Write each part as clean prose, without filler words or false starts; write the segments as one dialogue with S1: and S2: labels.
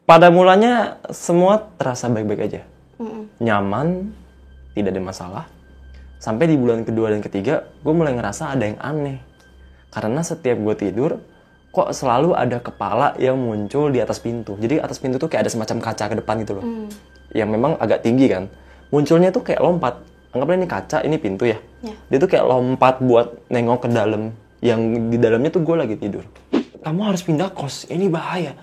S1: Pada mulanya semua terasa baik-baik aja. Nyaman, tidak ada masalah. Sampai di bulan kedua dan ketiga, gue mulai ngerasa ada yang aneh. Karena setiap gue tidur, kok selalu ada kepala yang muncul di atas pintu. Jadi atas pintu tuh kayak ada semacam kaca ke depan gitu loh. Yang memang agak tinggi kan. Munculnya tuh kayak lompat. Anggaplah ini kaca, ini pintu ya. Dia tuh kayak lompat buat nengok ke dalam. Yang di dalamnya tuh gue lagi tidur. Kamu harus pindah kos, ini bahaya.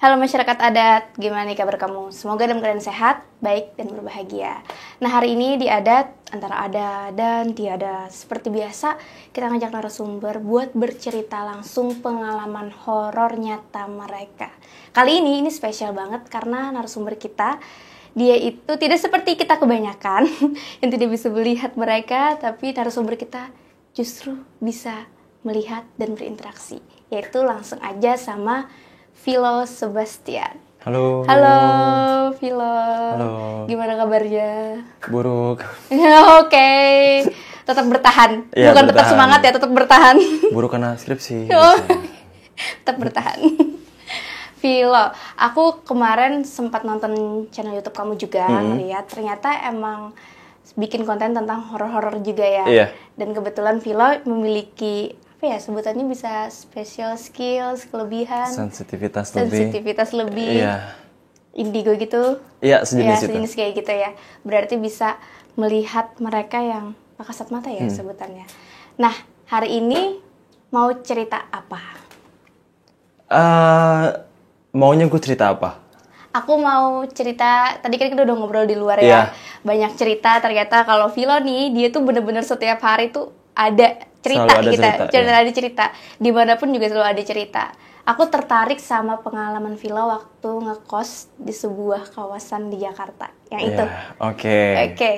S2: Halo masyarakat adat, gimana nih kabar kamu? Semoga dalam keadaan sehat, baik, dan berbahagia. Nah hari ini di adat, antara ada dan tiada. Seperti biasa, kita ngajak narasumber buat bercerita langsung pengalaman horor nyata mereka. Kali ini spesial banget karena narasumber kita, dia itu tidak seperti kita kebanyakan, yang tidak bisa melihat mereka, tapi narasumber kita justru bisa melihat dan berinteraksi. Yaitu langsung aja sama Philo Sebastian.
S1: Halo.
S2: Halo, Philo.
S1: Halo.
S2: Gimana kabarnya?
S1: Buruk.
S2: Oke. Tetap bertahan.
S1: Ya,
S2: Bukan tetap
S1: bertahan.
S2: semangat ya, tetap bertahan.
S1: Buruk karena skripsi.
S2: Tetap bertahan. Philo, aku kemarin sempat nonton channel YouTube kamu juga, ngeliat ternyata emang bikin konten tentang horor-horor juga ya.
S1: Iya.
S2: Dan kebetulan Philo memiliki sebutannya bisa special skills, kelebihan,
S1: Sensitivitas lebih. Iya.
S2: Indigo gitu.
S1: Iya, sejenis itu.
S2: Sejenis kayak gitu ya. Berarti bisa melihat mereka yang tak kasat mata ya sebutannya. Nah, hari ini mau cerita apa?
S1: Maunya gue cerita apa?
S2: Aku mau cerita, tadi kan kita udah ngobrol di luar ya.
S1: Iya.
S2: Banyak cerita, ternyata kalau Philo nih, dia tuh bener-bener setiap hari tuh ada cerita
S1: Selalu ada
S2: kita.
S1: cerita,
S2: Ada cerita. Dimanapun juga selalu ada cerita. Aku tertarik sama pengalaman Philo waktu ngekos di sebuah kawasan di Jakarta. Yang itu.
S1: Oke.
S2: Oke.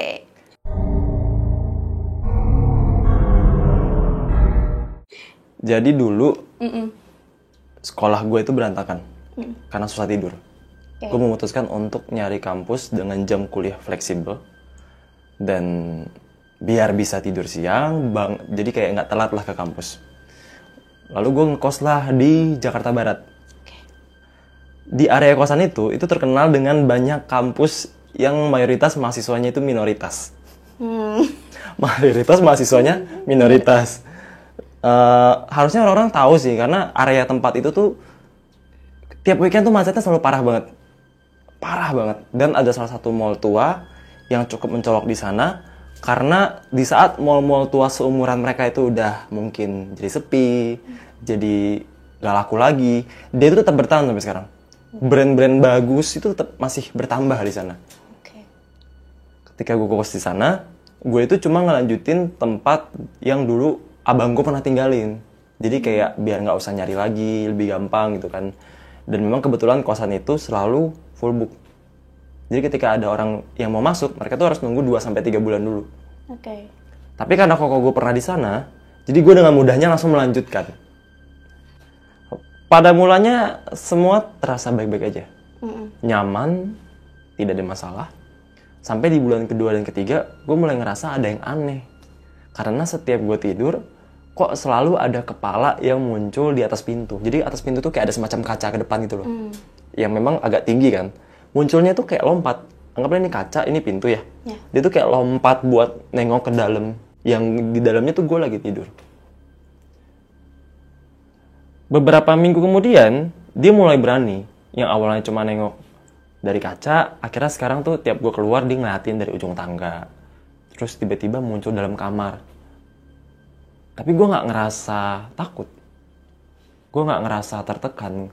S1: Jadi dulu sekolah gue itu berantakan karena susah tidur.
S2: Okay.
S1: Gue memutuskan untuk nyari kampus dengan jam kuliah fleksibel dan biar bisa tidur siang, jadi kayak nggak telat lah ke kampus. Lalu gue ngekos lah di Jakarta Barat.
S2: Okay.
S1: Di area kosan itu terkenal dengan banyak kampus yang mayoritas mahasiswanya itu minoritas. Mayoritas mahasiswanya minoritas. Harusnya orang-orang tahu sih, karena area tempat itu tuh tiap weekend tuh macetnya selalu parah banget. Parah banget. Dan ada salah satu mall tua yang cukup mencolok di sana. Karena di saat mall-mall tua seumuran mereka itu udah mungkin jadi sepi, jadi gak laku lagi, dia itu tetap bertahan sampai sekarang. Brand-brand bagus itu tetap masih bertambah di sana.
S2: Okay.
S1: Ketika gue kos di sana, gue itu cuma ngelanjutin tempat yang dulu abang gue pernah tinggalin. Jadi kayak biar nggak usah nyari lagi, lebih gampang gitu kan. Dan memang kebetulan kosan itu selalu full book. Jadi ketika ada orang yang mau masuk, mereka tuh harus nunggu 2-3 bulan dulu.
S2: Oke. Okay.
S1: Tapi karena koko gue pernah di sana, jadi gue dengan mudahnya langsung melanjutkan. Pada mulanya semua terasa baik-baik aja. Nyaman, tidak ada masalah. Sampai di bulan kedua dan ketiga, gue mulai ngerasa ada yang aneh. Karena setiap gue tidur, kok selalu ada kepala yang muncul di atas pintu. Jadi atas pintu tuh kayak ada semacam kaca ke depan gitu loh. Yang memang agak tinggi kan. Munculnya tuh kayak lompat. Anggaplah ini kaca, ini pintu ya. Dia tuh kayak lompat buat nengok ke dalam. Yang di dalamnya tuh gue lagi tidur. Beberapa minggu kemudian, dia mulai berani. Yang awalnya cuma nengok dari kaca, akhirnya sekarang tuh tiap gue keluar, dia ngeliatin dari ujung tangga. Terus tiba-tiba muncul dalam kamar. Tapi gue gak ngerasa takut. Gue gak ngerasa tertekan.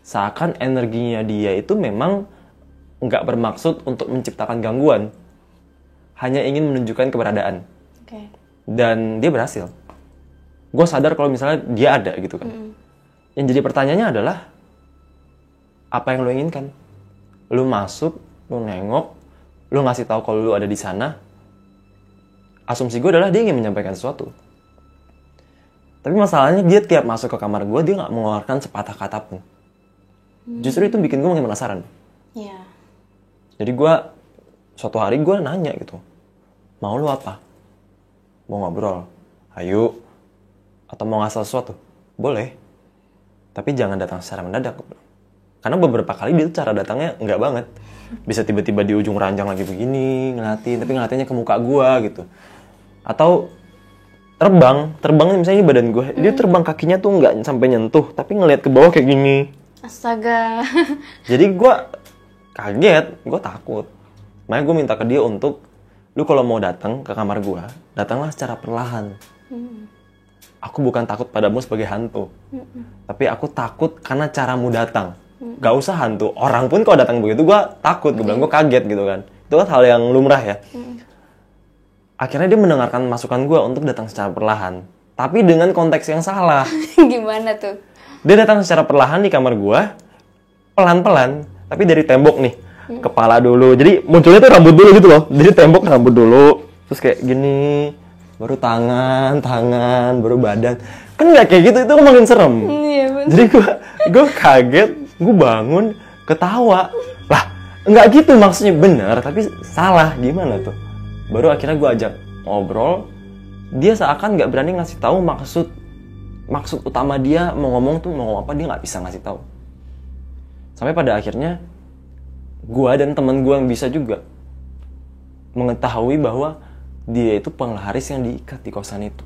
S1: Seakan energinya dia itu memang nggak bermaksud untuk menciptakan gangguan, hanya ingin menunjukkan keberadaan.
S2: Okay.
S1: Dan dia berhasil. Gue sadar kalau misalnya dia ada gitu kan. Yang jadi pertanyaannya adalah, apa yang lo inginkan? Lo masuk, lo nengok, lo ngasih tahu kalau lo ada di sana. Asumsi gue adalah dia ingin menyampaikan sesuatu. Tapi masalahnya dia tiap masuk ke kamar gue, dia nggak mengeluarkan sepatah kata pun. Justru itu bikin gue makin penasaran.
S2: Iya.
S1: Jadi gue, suatu hari gue nanya gitu, mau lu apa? Mau ngobrol? Ayo. Atau mau ngasal sesuatu? Boleh. Tapi jangan datang secara mendadak. Karena beberapa kali dia tuh cara datangnya enggak banget. Bisa tiba-tiba di ujung ranjang lagi begini, ngeliatin, tapi ngeliatinnya ke muka gue gitu. Atau terbang misalnya ini badan gue, dia terbang kakinya tuh nggak sampai nyentuh, tapi ngeliat ke bawah kayak gini.
S2: Astaga.
S1: Jadi gue kaget, gue takut. Makanya gue minta ke dia untuk, lu kalau mau datang ke kamar gue, datanglah secara perlahan. Aku bukan takut padamu sebagai hantu, tapi aku takut karena caramu datang. Gak usah hantu, orang pun kalau datang begitu gue takut, gue bilang gue kaget gitu kan. Itu kan hal yang lumrah ya. Akhirnya dia mendengarkan masukan gue untuk datang secara perlahan. Tapi dengan konteks yang salah.
S2: Gimana tuh?
S1: Dia datang secara perlahan di kamar gue, pelan-pelan, tapi dari tembok nih. Kepala dulu, jadi munculnya tuh rambut dulu gitu loh. Jadi tembok rambut dulu, terus kayak gini, baru tangan, baru badan. Kan nggak kayak gitu, itu makin serem.
S2: Iya bener.
S1: Jadi gue kaget, gue bangun, ketawa. Lah, nggak gitu maksudnya, bener, tapi salah, gimana tuh? Baru akhirnya gue ajak ngobrol, dia seakan nggak berani ngasih tahu maksud utama dia mau ngomong tuh mau ngomong apa, dia nggak bisa ngasih tahu. Sampai pada akhirnya gue dan teman gue yang bisa juga mengetahui bahwa dia itu penglaris yang diikat di kosan itu.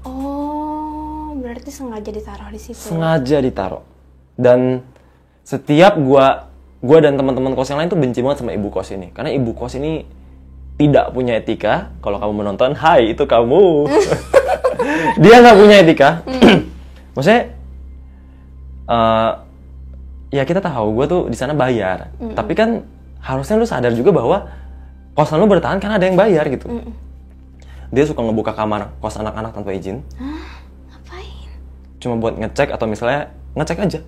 S2: Oh, berarti sengaja ditaruh di situ.
S1: Sengaja ditaruh. Dan setiap gue dan teman-teman kos yang lain tuh benci banget sama ibu kos ini, karena ibu kos ini tidak punya etika. Kalau kamu menonton, hai, itu kamu. Dia nggak punya etika. Maksudnya, ya kita tahu gue tuh di sana bayar. Tapi kan harusnya lu sadar juga bahwa kosan lu bertahan karena ada yang bayar gitu. Dia suka ngebuka kamar kos anak-anak tanpa izin.
S2: Hah? Ngapain?
S1: Cuma buat ngecek atau misalnya ngecek aja.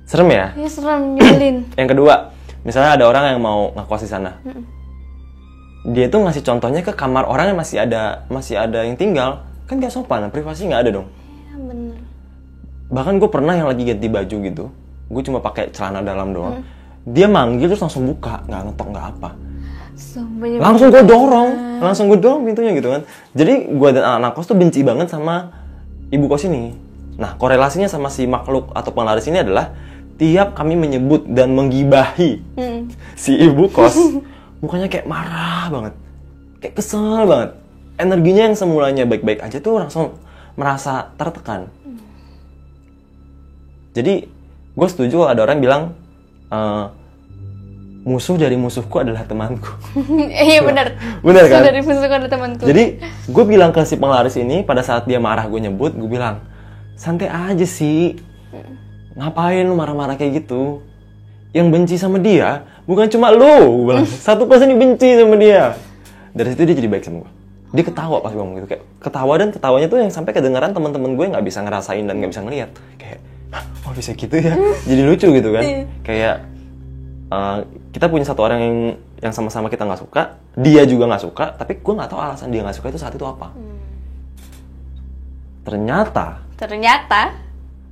S1: Serem ya?
S2: Ya serem, nyebelin.
S1: Yang kedua, misalnya ada orang yang mau ngekos di sana. Dia tuh ngasih contohnya ke kamar orang yang masih ada yang tinggal. Kan gak sopan, privasi gak ada dong.
S2: Iya bener.
S1: Bahkan gue pernah yang lagi ganti baju gitu, gue cuma pakai celana dalam doang. Dia manggil terus langsung buka, nggak ngetok nggak apa. Langsung gue dorong pintunya gitu kan. Jadi gue dan anak kos tuh benci banget sama ibu kos ini. Nah, korelasinya sama si makhluk atau penglaris ini adalah tiap kami menyebut dan menggibahi si ibu kos, mukanya kayak marah banget, kayak kesel banget. Energinya yang semulanya baik-baik aja tuh langsung merasa tertekan. Jadi gue setuju ada orang bilang musuh dari musuhku adalah temanku.
S2: Iya benar.
S1: Benar kan?
S2: Musuh dari musuhku adalah temanku.
S1: Jadi gue bilang ke si penglaris ini pada saat dia marah gue nyebut, gue bilang santai aja sih. Ngapain lu marah-marah kayak gitu? Yang benci sama dia bukan cuma lu, gue bilang. 1% yang benci sama dia. Dari situ dia jadi baik sama gue. Dia ketawa pas gue ngomong gitu, kayak ketawa, dan ketawanya tuh yang sampai kedengaran teman-teman gue nggak bisa ngerasain dan nggak bisa ngeliat. Kayak, oh bisa gitu ya? Jadi lucu gitu kan? Kayak kita punya satu orang yang sama-sama kita nggak suka, dia juga nggak suka, tapi gue nggak tahu alasan dia nggak suka itu saat itu apa. Ternyata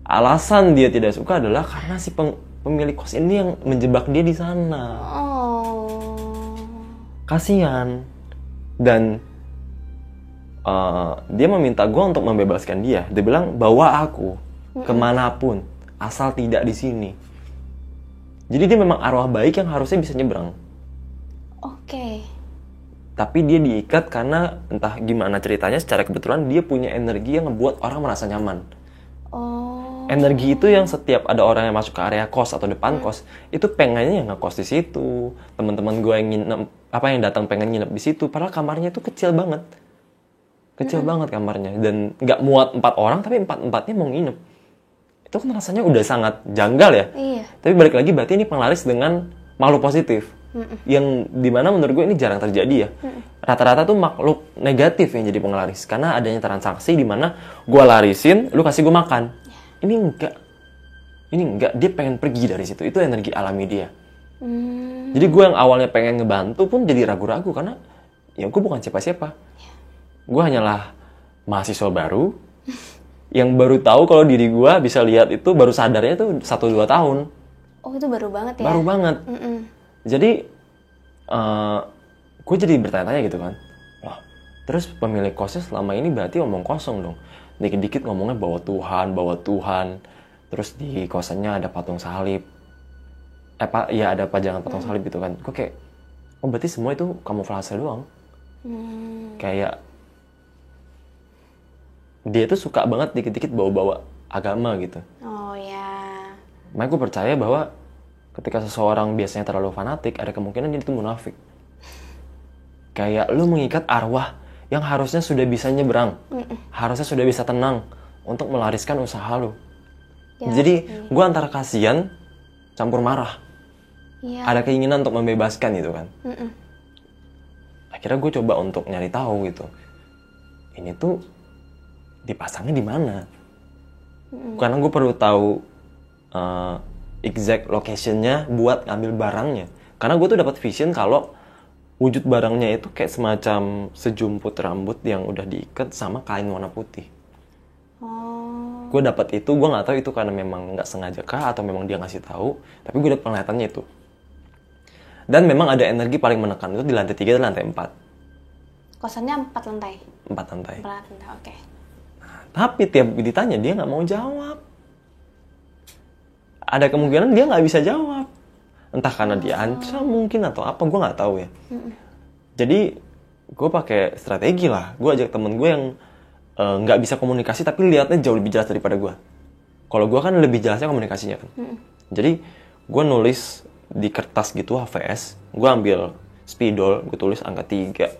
S1: alasan dia tidak suka adalah karena si pemilik kos ini yang menjebak dia di sana. Kasian. Dan dia meminta gue untuk membebaskan dia. Dia bilang bawa aku kemanapun asal tidak di sini. Jadi dia memang arwah baik yang harusnya bisa nyebrang.
S2: Oke.
S1: Tapi dia diikat karena entah gimana ceritanya, secara kebetulan dia punya energi yang ngebuat orang merasa nyaman. Energi itu yang setiap ada orang yang masuk ke area kos atau depan kos, itu pengennya yang ngekos di situ. Teman-teman gue yang yang datang pengen nginep di situ, padahal kamarnya itu kecil banget. Kecil banget kamarnya, dan nggak muat 4 orang, tapi 4-4-nya mau nginep. Itu kan rasanya udah sangat janggal ya.
S2: Iya.
S1: Tapi balik lagi berarti ini penglaris dengan makhluk positif. Yang dimana menurut gue ini jarang terjadi ya. Rata-rata tuh makhluk negatif yang jadi penglaris, karena adanya transaksi dimana gue larisin, lu kasih gue makan. Ini enggak, dia pengen pergi dari situ. Itu energi alami dia. Jadi gue yang awalnya pengen ngebantu pun jadi ragu-ragu, karena ya gue bukan siapa-siapa. Gue hanyalah mahasiswa baru yang baru tahu kalau diri gue bisa lihat itu, baru sadarnya tuh 1-2 tahun.
S2: Oh, itu baru banget ya?
S1: Baru banget. Jadi gue jadi bertanya-tanya gitu kan. Loh, terus pemilik kosnya selama ini berarti omong kosong dong. Dikit-dikit ngomongnya bawa Tuhan. Terus di kosannya ada patung salib. Ya ada pajangan patung salib gitu kan. Gue kayak, oh berarti semua itu kamuflase doang. Kayak dia tuh suka banget dikit-dikit bawa-bawa agama gitu.
S2: Oh ya.
S1: Makanya gue percaya bahwa ketika seseorang biasanya terlalu fanatik, ada kemungkinan dia itu munafik. Kayak lu mengikat arwah yang harusnya sudah bisa nyebrang, harusnya sudah bisa tenang untuk melariskan usaha lu. Ya, jadi gue antara kasihan campur marah. Ya. Ada keinginan untuk membebaskan gitu kan. Akhirnya gue coba untuk nyari tahu gitu. Ini tuh dipasangnya di mana? Karena gue perlu tahu exact location-nya buat ngambil barangnya. Karena gue tuh dapat vision kalau wujud barangnya itu kayak semacam sejumput rambut yang udah diikat sama kain warna putih. Gue dapat itu, gue nggak tahu itu karena memang nggak sengaja kah atau memang dia ngasih tahu. Tapi gue dapat penglihatannya itu. Dan memang ada energi paling menekan itu di lantai 3 dan lantai 4.
S2: Kosannya 4 lantai?
S1: 4 lantai.
S2: 4 lantai, oke.
S1: Tapi tiap ditanya dia nggak mau jawab. Ada kemungkinan dia nggak bisa jawab. Entah karena dia ancam mungkin atau apa, gue nggak tahu ya. Jadi gue pakai strategi lah. Gue ajak temen gue yang nggak bisa komunikasi tapi lihatnya jauh lebih jelas daripada gue. Kalau gue kan lebih jelasnya komunikasinya kan. Jadi gue nulis di kertas gitu HVS. Gue ambil spidol, gue tulis angka 3,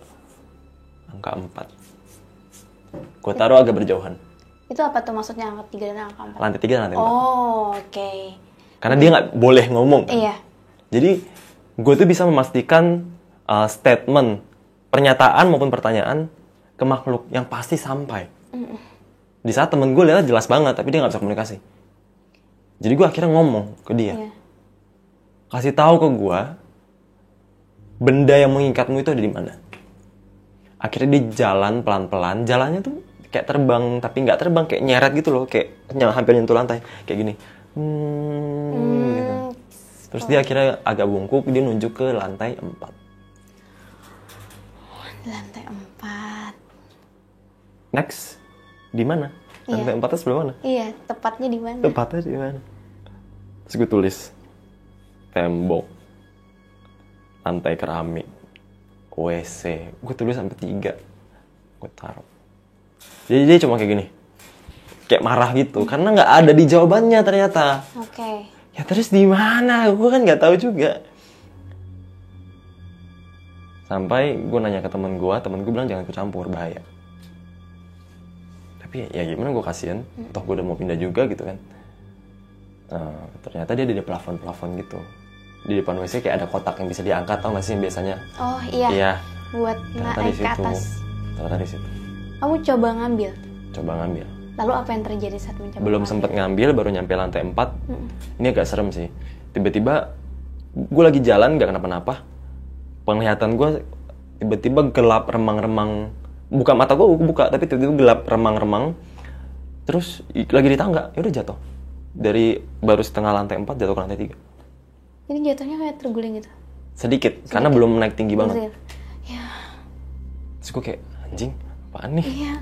S1: angka 4. Gue taruh agak berjauhan.
S2: Itu apa tuh maksudnya angka 3 dan angka 4?
S1: Lantai 3 dan lantai 4.
S2: Oh, oke.
S1: Karena dia nggak boleh ngomong kan?
S2: Iya.
S1: Jadi gue tuh bisa memastikan statement, pernyataan maupun pertanyaan ke makhluk yang pasti sampai. Di saat temen gue lihatnya jelas banget, tapi dia nggak bisa komunikasi. Jadi gue akhirnya ngomong ke dia. Iya. Kasih tahu ke gue, benda yang mengikatmu itu ada di mana. Akhirnya dia jalan pelan-pelan, jalannya tuh kayak terbang, tapi nggak terbang, kayak nyeret gitu loh, kayak hampir nyentuh lantai, kayak gini. Gitu. Terus dia akhirnya agak bungkuk, dia nunjuk ke lantai 4.
S2: Lantai 4.
S1: Next, di mana? Lantai 4 sebelah mana?
S2: Iya, tepatnya di mana?
S1: Tepatnya di mana? Terus gue tulis, tembok, lantai keramik, WC, gue tulis sampai 3, gue taruh. Jadi dia cuma kayak gini, kayak marah gitu, karena nggak ada di jawabannya ternyata.
S2: Oke.
S1: Ya terus di mana? Gue kan nggak tahu juga. Sampai gue nanya ke temen gue bilang jangan ikut campur, bahaya. Tapi ya gimana, gue kasihan, toh gue udah mau pindah juga gitu kan. Ternyata dia di plafon gitu. Di depan WC kayak ada kotak yang bisa diangkat, tau gak sih yang biasanya?
S2: Oh iya. Iya. Buat naik ke atas.
S1: Ternyata di situ.
S2: Kamu coba ngambil?
S1: Coba ngambil.
S2: Lalu apa yang terjadi saat mencoba?
S1: Belum sempet ngambil, baru nyampe lantai 4. Ini agak serem sih. Tiba-tiba gue lagi jalan gak kenapa-napa. Penglihatan gue tiba-tiba gelap remang-remang. Buka mata gue buka, tapi tiba-tiba gelap remang-remang. Terus lagi di tangga, ya udah jatuh. Dari baru setengah lantai 4 jatuh ke lantai 3.
S2: Ini jatuhnya kayak terguling gitu?
S1: Sedikit. Karena belum naik tinggi banget.
S2: Ya.
S1: Terus gue kayak, anjing, apaan nih?
S2: Iya.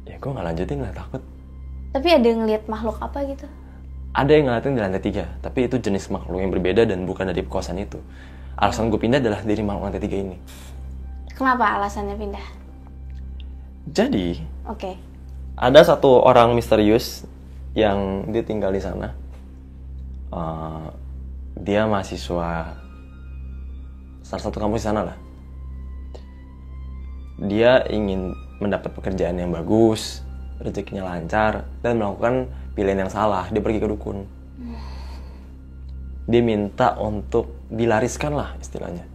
S1: Ya gue gak lanjutin lah, takut.
S2: Tapi ada yang ngeliat makhluk apa gitu?
S1: Ada yang ngeliatin di lantai 3, tapi itu jenis makhluk yang berbeda dan bukan dari kosan itu. Alasan gue pindah adalah dari makhluk lantai 3 ini.
S2: Kenapa alasannya pindah?
S1: Jadi,
S2: Oke.
S1: ada satu orang misterius yang dia tinggal di sana. Dia mahasiswa salah satu kampus di sana lah. Dia ingin mendapat pekerjaan yang bagus, rezekinya lancar, dan melakukan pilihan yang salah. Dia pergi ke dukun. Dia minta untuk dilariskan lah istilahnya.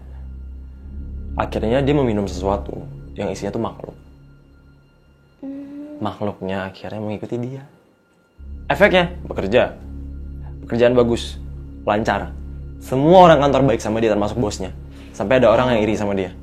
S1: Akhirnya dia meminum sesuatu yang isinya tuh makhluk. Makhluknya akhirnya mengikuti dia. Efeknya bekerja. Pekerjaan bagus, lancar. Semua orang kantor baik sama dia termasuk bosnya. Sampai ada orang yang iri sama dia.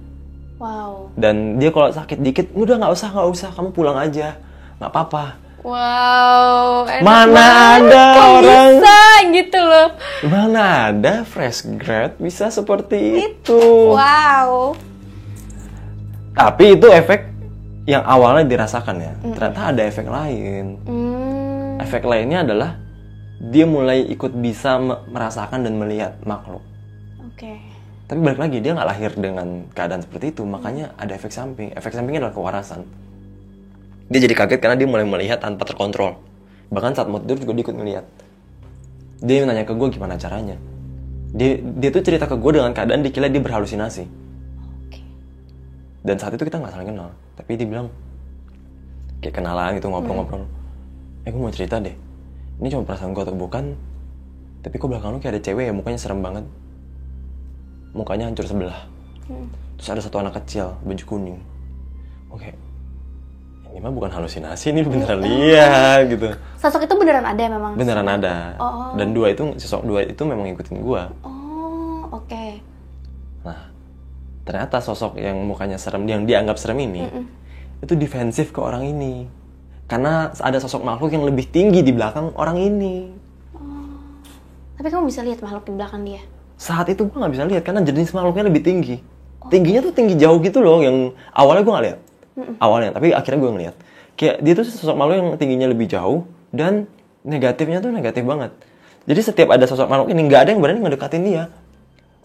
S2: Wow.
S1: Dan dia kalau sakit dikit, udah nggak usah, kamu pulang aja, nggak apa-apa.
S2: Wow. Enak
S1: Mana
S2: banget.
S1: ada
S2: Kok
S1: orang
S2: bisa gitu loh.
S1: Mana ada fresh grad bisa seperti itu.
S2: Wow.
S1: Tapi itu efek yang awalnya dirasakan ya. Ternyata ada efek lain. Efek lainnya adalah dia mulai ikut bisa merasakan dan melihat makhluk.
S2: Oke.
S1: Tapi balik lagi, dia nggak lahir dengan keadaan seperti itu. Makanya ada efek samping. Efek sampingnya adalah kewarasan. Dia jadi kaget karena dia mulai melihat tanpa terkontrol. Bahkan saat mau tidur juga dia ikut ngelihat. Dia nanya ke gue gimana caranya. Dia tuh cerita ke gue dengan keadaan dikira dia berhalusinasi.
S2: Oke.
S1: Dan saat itu kita nggak saling kenal. Tapi dia bilang, kayak kenalan gitu, ngobrol-ngobrol. Gue mau cerita deh. Ini cuma perasaan gue atau bukan. Tapi kok belakang lu kayak ada cewek ya, mukanya serem banget. Mukanya hancur sebelah. Terus ada satu anak kecil, baju kuning. Oke. Ini mah bukan halusinasi, ini beneran lihat gitu.
S2: Sosok itu beneran ada memang?
S1: Beneran ada.
S2: Oh.
S1: Dan sosok dua itu memang ngikutin gua.
S2: Oh, oke.
S1: Nah, ternyata sosok yang mukanya serem, yang dianggap serem ini, itu defensif ke orang ini. Karena ada sosok makhluk yang lebih tinggi di belakang orang ini.
S2: Tapi kamu bisa lihat makhluk di belakang dia?
S1: Saat itu gua nggak bisa lihat karena jenis makhluknya lebih tinggi. Tingginya tuh tinggi jauh gitu loh, yang awalnya gua nggak lihat. Awalnya, tapi akhirnya gue ngeliat kayak dia tuh sosok makhluk yang tingginya lebih jauh dan negatifnya tuh negatif banget. Jadi setiap ada sosok makhluk ini nggak ada yang berani ngedekatin dia.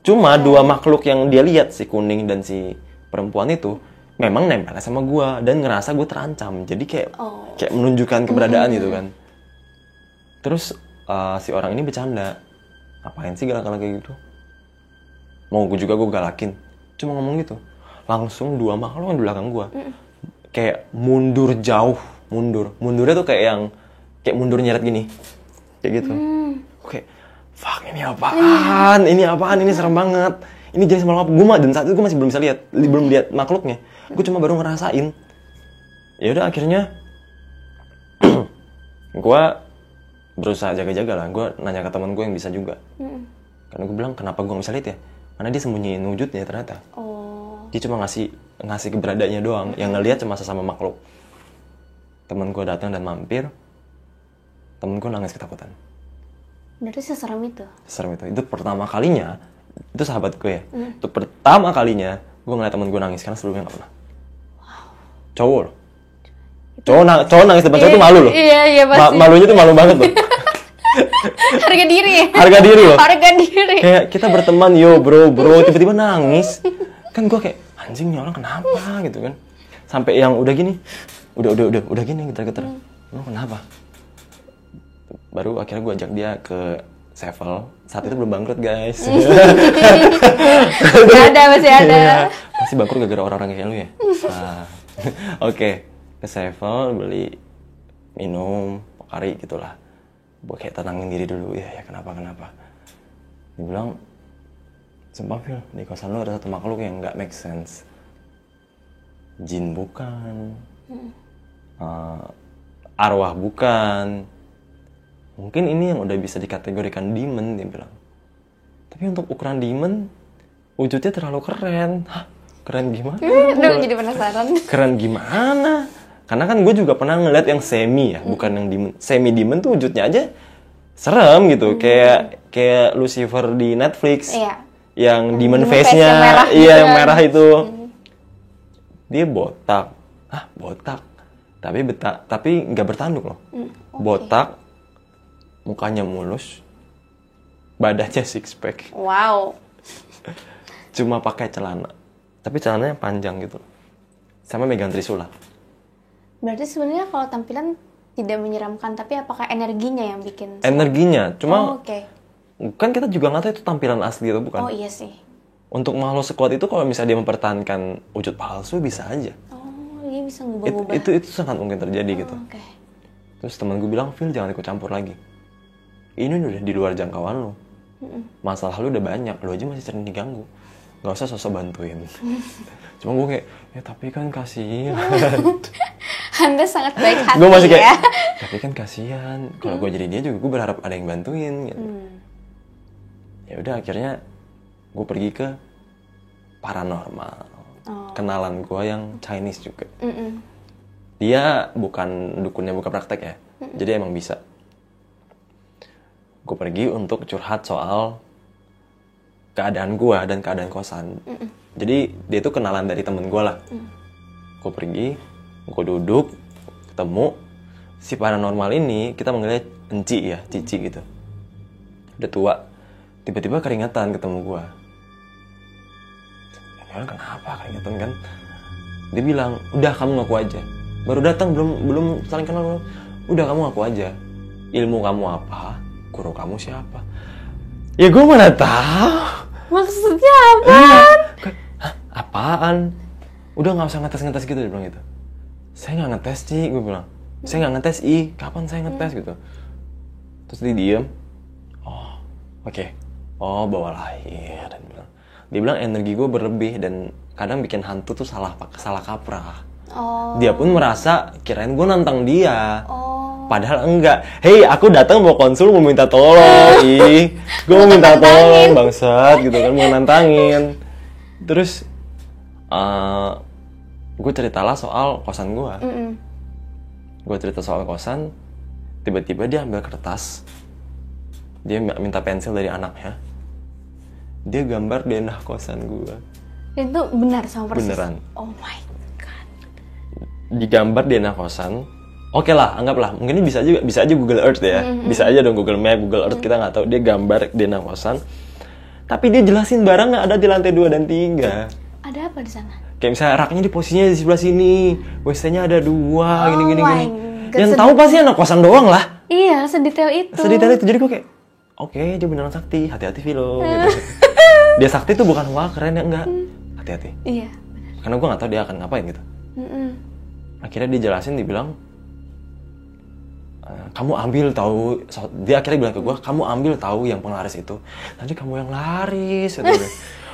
S1: Cuma dua makhluk yang dia lihat, si kuning dan si perempuan itu memang nempel sama gue dan ngerasa gue terancam. Jadi kayak menunjukkan keberadaan gitu kan. Terus si orang ini bercanda, apain sih galak-galak kayak gitu? Mau gue juga gue galakin, cuma ngomong gitu. Langsung dua makhluk yang di belakang gue kayak mundur jauh, mundurnya tuh kayak mundur nyeret gini, kayak gitu. Kayak fuck, ini apaan, ini serem banget, ini jenis makhluk apa? Gue mah dan saat itu gue masih belum lihat makhluknya, gue cuma baru ngerasain. Ya udah akhirnya gue berusaha jaga-jaga lah, gue nanya ke teman gue yang bisa juga, karena gue bilang kenapa gue nggak bisa lihat ya, karena dia sembunyiin wujudnya ternyata. Dia cuma ngasih keberadaannya doang. Yang ngelihat cuma sesama makhluk. Temen gue datang dan mampir. Temen gue nangis ketakutan.
S2: Berarti seserem itu?
S1: Seserem itu. Itu pertama kalinya. Itu sahabat gue ya. Itu pertama kalinya gue ngeliat temen gue nangis. Karena sebelumnya gak pernah.
S2: Wow.
S1: Cowok loh. Cowok nangis depan cowok tuh malu loh.
S2: Iya pasti.
S1: Malunya tuh malu banget loh.
S2: Harga diri.
S1: Harga diri loh.
S2: Harga diri.
S1: Kayak kita berteman, yo bro. Tiba-tiba nangis. Kan gue kayak anjing nih orang kenapa gitu kan, sampai yang udah gini getar-getar. Lo kenapa? Baru akhirnya gue ajak dia ke Sevel. Saat itu belum bangkrut guys.
S2: Masih ada.
S1: Pasti bangkrut gara-gara orang-orang kayak lu ya. Oke. Ke Sevel beli minum Pocari gitulah. Gue kayak tenangin diri dulu ya kenapa. Dia bilang, sumpah Phil, di kosan lo ada satu makhluk yang gak make sense. Jin bukan, arwah bukan. Mungkin ini yang udah bisa dikategorikan demon, dia bilang. Tapi untuk ukuran demon, wujudnya terlalu keren. Hah? Keren gimana?
S2: Udah jadi penasaran.
S1: Keren gimana? Karena kan gue juga pernah ngeliat yang semi ya, bukan yang demon. Semi demon tuh wujudnya aja serem gitu, kayak Lucifer di Netflix.
S2: Iya.
S1: Yang demon face-nya, yang merah itu. Dia botak. Botak. Tapi nggak bertanduk loh. Okay. Botak, mukanya mulus, badannya six pack.
S2: Wow.
S1: Cuma pakai celana. Tapi celananya panjang gitu. Sama megang trisula.
S2: Berarti sebenarnya kalau tampilan tidak menyeramkan, tapi apakah energinya yang bikin?
S1: Energinya, cuma
S2: Oke.
S1: Kan kita juga nggak tahu itu tampilan asli atau bukan.
S2: Oh iya sih.
S1: Untuk makhluk sekuat itu kalau misalnya dia mempertahankan wujud palsu bisa aja.
S2: Oh, dia bisa ngubah-ngubah.
S1: Itu sangat mungkin terjadi gitu.
S2: Okay.
S1: Terus temen gue bilang, Phil jangan ikut campur lagi. Ini udah di luar jangkauan lo. Masalah lu udah banyak, lu aja masih sering diganggu. Gak usah sosok bantuin. Cuma gue kayak, ya tapi kan kasihan.
S2: Anda sangat baik hati
S1: gue masih kayak,
S2: ya.
S1: tapi kan kasihan. Kalau gue jadi dia juga gue berharap ada yang bantuin gitu. Ya udah akhirnya gue pergi ke paranormal. kenalan gue yang Chinese juga. Dia bukan dukunnya, bukan praktek ya, jadi emang bisa. Gue pergi untuk curhat soal keadaan gue dan keadaan kosan. Jadi dia tuh kenalan dari temen gue lah. Gue pergi, gue duduk, ketemu si paranormal ini, kita manggilnya Enci ya, Cici gitu. Udah tua, tiba-tiba keringetan ketemu gue. Kenapa keringetan kan? Dia bilang, udah kamu ngaku aja. Baru datang, belum saling kenal belum. Udah kamu ngaku aja. Ilmu kamu apa? Guru kamu siapa? Ya gue mana tahu.
S2: Maksudnya apaan?
S1: Hah? Apaan? Udah nggak usah ngetes gitu, dia bilang gitu. Saya nggak ngetes sih, gue bilang. Saya nggak ngetes, kapan saya ngetes gitu. Terus dia diem. Oh, oke. Oh, bawa lahir. Dan dia bilang energi gue berlebih dan kadang bikin hantu tuh salah kaprah. Dia pun merasa kirain gue nantang dia. Padahal enggak. Hei, aku datang mau konsul, mau minta tolong. Gue mau minta tolong, bangsat gitu kan, mau nantangin. Terus gue ceritalah soal kosan gue. Gue cerita soal kosan, tiba-tiba dia ambil kertas. Dia minta pensil dari anaknya. Dia gambar denah kosan gue.
S2: Itu benar sama persis?
S1: Beneran.
S2: Oh my god.
S1: Digambar denah kosan. Oke lah, anggaplah. Mungkin ini bisa aja Google Earth ya. Bisa aja dong Google Map, Google Earth, kita nggak tahu. Dia gambar denah kosan. Tapi dia jelasin barang nggak ada di lantai 2 dan 3.
S2: Ada apa di sana?
S1: Kayak misalnya raknya di posisinya di sebelah sini. WC-nya ada 2, gini.
S2: God,
S1: yang tahu pasti anak kosan doang lah.
S2: Iya, sedetail itu.
S1: Jadi gue kayak, oke, dia beneran sakti. Hati-hati Vilo. Gitu. Dia sakti tuh bukan wah keren ya, enggak. Hati-hati.
S2: Iya.
S1: Karena gue nggak tahu dia akan ngapain gitu. Akhirnya dia jelasin, dibilang, kamu ambil tahu. Dia akhirnya bilang ke gue, kamu ambil tahu yang penglaris itu. Nanti kamu yang laris. Gitu.